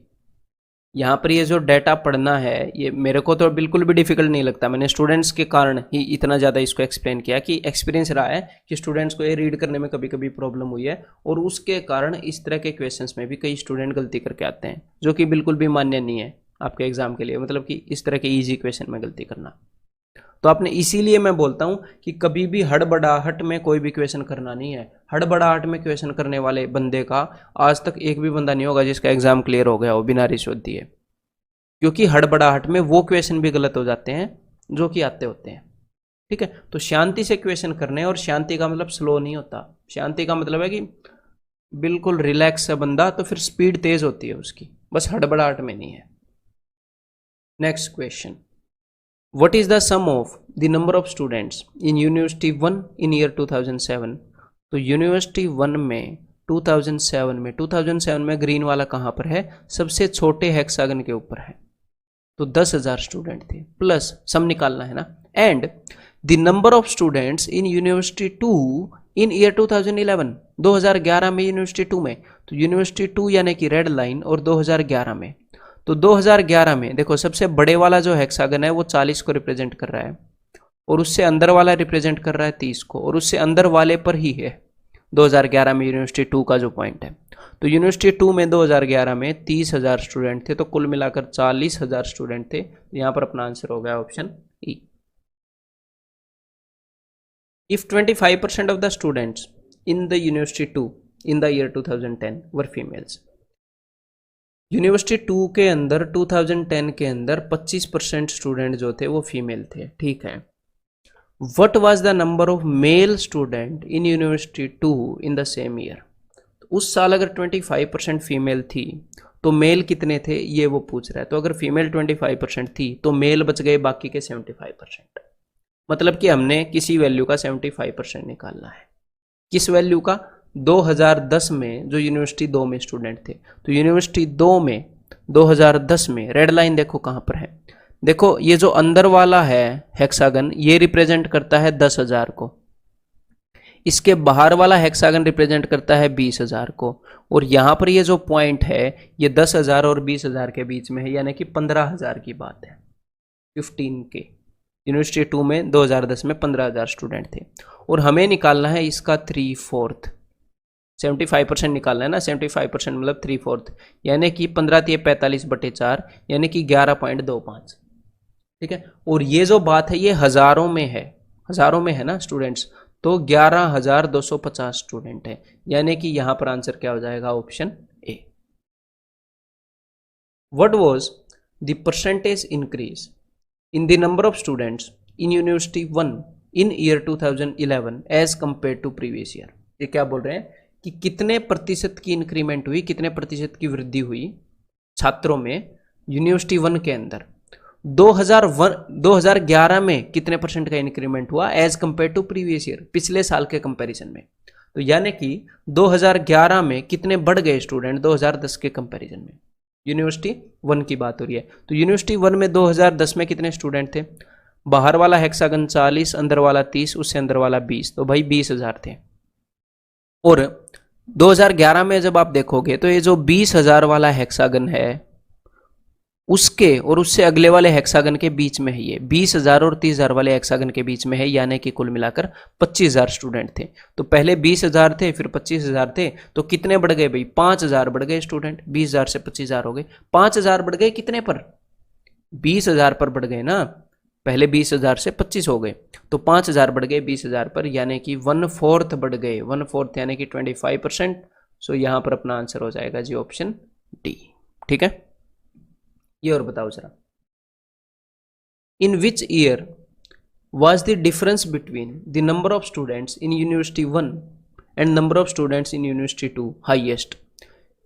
यहाँ पर ये जो डेटा पढ़ना है ये मेरे को तो बिल्कुल भी डिफिकल्ट नहीं लगता। मैंने स्टूडेंट्स के कारण ही इतना ज़्यादा इसको एक्सप्लेन किया कि एक्सपीरियंस रहा है कि स्टूडेंट्स को ये रीड करने में कभी कभी प्रॉब्लम हुई है, और उसके कारण इस तरह के क्वेश्चंस में भी कई स्टूडेंट गलती करके आते हैं, जो कि बिल्कुल भी मान्य नहीं है आपके एग्जाम के लिए, मतलब कि इस तरह के ईजी क्वेश्चन में गलती करना। तो आपने, इसीलिए मैं बोलता हूं कि कभी भी हड़बड़ाहट में कोई भी क्वेश्चन करना नहीं है। हड़बड़ाहट में क्वेश्चन करने वाले बंदे का आज तक एक भी बंदा नहीं होगा जिसका एग्जाम क्लियर हो गया हो बिना रिश्वत दिए, क्योंकि हड़बड़ाहट में वो क्वेश्चन भी गलत हो जाते हैं जो कि आते होते हैं। ठीक है, तो शांति से क्वेश्चन करने, और शांति का मतलब स्लो नहीं होता, शांति का मतलब है कि बिल्कुल रिलैक्स है बंदा, तो फिर स्पीड तेज होती है उसकी, बस हड़बड़ाहट में नहीं है। Next question, what is the sum of the number of students in university 1 in year 2007। तो यूनिवर्सिटी 1 में 2007 में ग्रीन वाला कहाँ पर है, सबसे छोटे हेक्सागन के ऊपर है, तो 10,000 स्टूडेंट थे, प्लस सम निकालना है ना, and the number of students in university 2 in year 2011, 2011 में यूनिवर्सिटी 2 में, तो यूनिवर्सिटी 2 यानी कि रेड लाइन, और 2011 में, तो 2011 में देखो सबसे बड़े वाला जो हेक्सागन है वो 40 को रिप्रेजेंट कर रहा है, और उससे अंदर वाला रिप्रेजेंट कर रहा है 30 को, और उससे अंदर वाले पर ही है 2011 में यूनिवर्सिटी 2 का जो पॉइंट है। तो यूनिवर्सिटी 2 में 2011 में 30,000 स्टूडेंट थे, तो कुल मिलाकर 40,000 स्टूडेंट थे। यहाँ पर अपना आंसर हो गया option E. If 25% of the students in the university 2 in the year 2010 were females, university 2 के अंदर 2010 के अंदर 25% स्टूडेंट जो थे वो फीमेल थे। ठीक है, What was the number of male student in University 2 in the same year? उस साल अगर 25% फीमेल थी तो मेल कितने थे ये वो पूछ रहा है। तो अगर फीमेल 25% थी तो मेल बच गए बाकी के 75%, मतलब कि हमने किसी वैल्यू का 75% निकालना है। किस वैल्यू का, 2010 में जो यूनिवर्सिटी 2 में स्टूडेंट थे, तो यूनिवर्सिटी 2 में 2010 में रेड लाइन देखो कहाँ पर है, देखो ये जो अंदर वाला है हेक्सागन ये रिप्रेजेंट करता है 10,000 को, इसके बाहर वाला हेक्सागन रिप्रेजेंट करता है 20,000 को, और यहाँ पर ये जो पॉइंट है ये 10,000 और 20,000 के बीच में है, यानी कि 15,000 की बात है। 15 के यूनिवर्सिटी 2 में 2010 में 15,000 स्टूडेंट थे, और हमें निकालना है इसका 3/4, 75% निकालना है ना, 75% मतलब 3/4, यानी कि 15×45/4 यानी कि 11.25। ठीक है, और ये जो बात है ये हजारों में है, हजारों में है ना स्टूडेंट्स, तो 11,250 स्टूडेंट है, यानी कि यहां पर आंसर क्या हो जाएगा option A. What was the percentage increase in the number of students in university 1 in year 2011 as compare to previous year. ये क्या बोल रहे हैं कि कितने प्रतिशत की इंक्रीमेंट हुई, कितने प्रतिशत की वृद्धि हुई छात्रों में यूनिवर्सिटी 1 के अंदर। 2011 में कितने परसेंट का इंक्रीमेंट हुआ as compare to previous year, पिछले साल के कंपैरिजन में। तो यानी कि 2011 में कितने बढ़ गए स्टूडेंट 2010 के कंपैरिजन में, यूनिवर्सिटी 1 की बात हो रही है। तो यूनिवर्सिटी 1 में 2010 में कितने स्टूडेंट थे, बाहर वाला हेक्सागन 40, अंदर वाला 30, उससे अंदर वाला 20, तो भाई 20,000 थे। और 2011 में जब आप देखोगे तो ये जो 20,000 वाला हेक्सागन है उसके और उससे अगले वाले हेक्सागन के बीच में है ये 20,000 और 30,000 वाले हेक्सागन के बीच में है, यानी कि कुल मिलाकर 25,000 स्टूडेंट थे। तो पहले 20,000 थे, फिर 25,000 थे, तो कितने बढ़ गए भाई? 5,000 बढ़ गए स्टूडेंट। 20,000 से 25,000 हो गए। 5,000 बढ़ गए कितने पर? 20,000 पर बढ़ गए ना। पहले 20,000 से 25 हो गए, तो 5,000 बढ़ गए 20,000 पर, यानी कि 1/4 बढ़ गए। 1/4 यानी कि 25%। सो यहाँ पर अपना आंसर हो जाएगा जी ऑप्शन डी। ठीक है, ये और बताओ जरा, in which year was the difference between the number of students in university 1 and number of students in university 2 highest?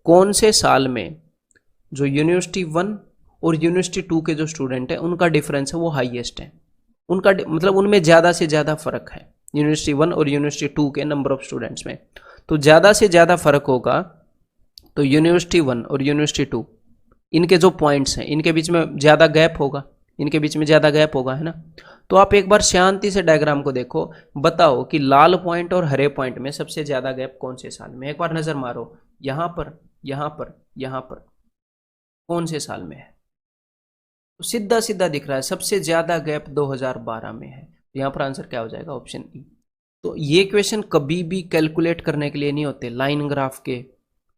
कौन से साल में जो यूनिवर्सिटी 1 और यूनिवर्सिटी 2 के जो स्टूडेंट है उनका डिफरेंस है वो हाईएस्ट है? उनका मतलब उनमें ज़्यादा से ज़्यादा फर्क है यूनिवर्सिटी 1 और यूनिवर्सिटी 2 के नंबर ऑफ स्टूडेंट्स में। तो ज़्यादा से ज़्यादा फर्क होगा तो यूनिवर्सिटी 1 और यूनिवर्सिटी 2 इनके जो पॉइंट्स हैं इनके बीच में ज़्यादा गैप होगा, इनके बीच में ज़्यादा गैप होगा, है ना। तो आप एक बार शांति से डायग्राम को देखो, बताओ कि लाल पॉइंट और हरे पॉइंट में सबसे ज़्यादा गैप कौन से साल में? एक बार नज़र मारो, यहाँ पर, यहाँ पर, यहाँ पर, कौन से साल में है? तो सीधा सीधा दिख रहा है सबसे ज़्यादा गैप 2012 में है। तो यहाँ पर आंसर क्या हो जाएगा? Option E. तो ये क्वेश्चन कभी भी कैलकुलेट करने के लिए नहीं होते लाइन ग्राफ के।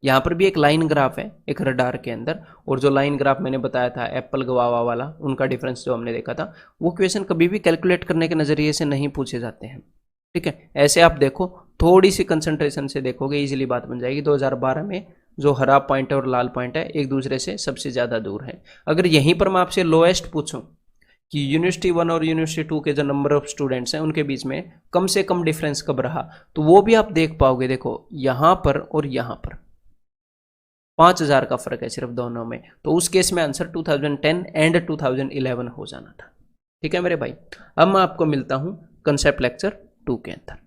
यहाँ पर भी एक लाइन ग्राफ है एक रडार के अंदर, और जो लाइन ग्राफ मैंने बताया था एप्पल गवावा वाला, उनका डिफरेंस जो हमने देखा था, वो क्वेश्चन कभी भी कैलकुलेट करने के नज़रिए से नहीं पूछे जाते हैं। ठीक है, ऐसे आप देखो, थोड़ी सी कंसंट्रेशन से देखोगे इजीली बात बन जाएगी। 2012 में जो हरा पॉइंट है और लाल पॉइंट है एक दूसरे से सबसे ज़्यादा दूर है। अगर यहीं पर मैं आपसे लोएस्ट पूछूं कि यूनिवर्सिटी 1 और यूनिवर्सिटी 2 के जो नंबर ऑफ स्टूडेंट्स हैं उनके बीच में कम से कम डिफरेंस कब रहा, तो वो भी आप देख पाओगे। देखो यहाँ पर और यहाँ पर 5,000 का फर्क है सिर्फ दोनों में। तो उस केस में आंसर 2010 एंड 2011 हो जाना था। ठीक है मेरे भाई, अब मैं आपको मिलता हूँ कंसेप्ट लेक्चर 2 के अंदर।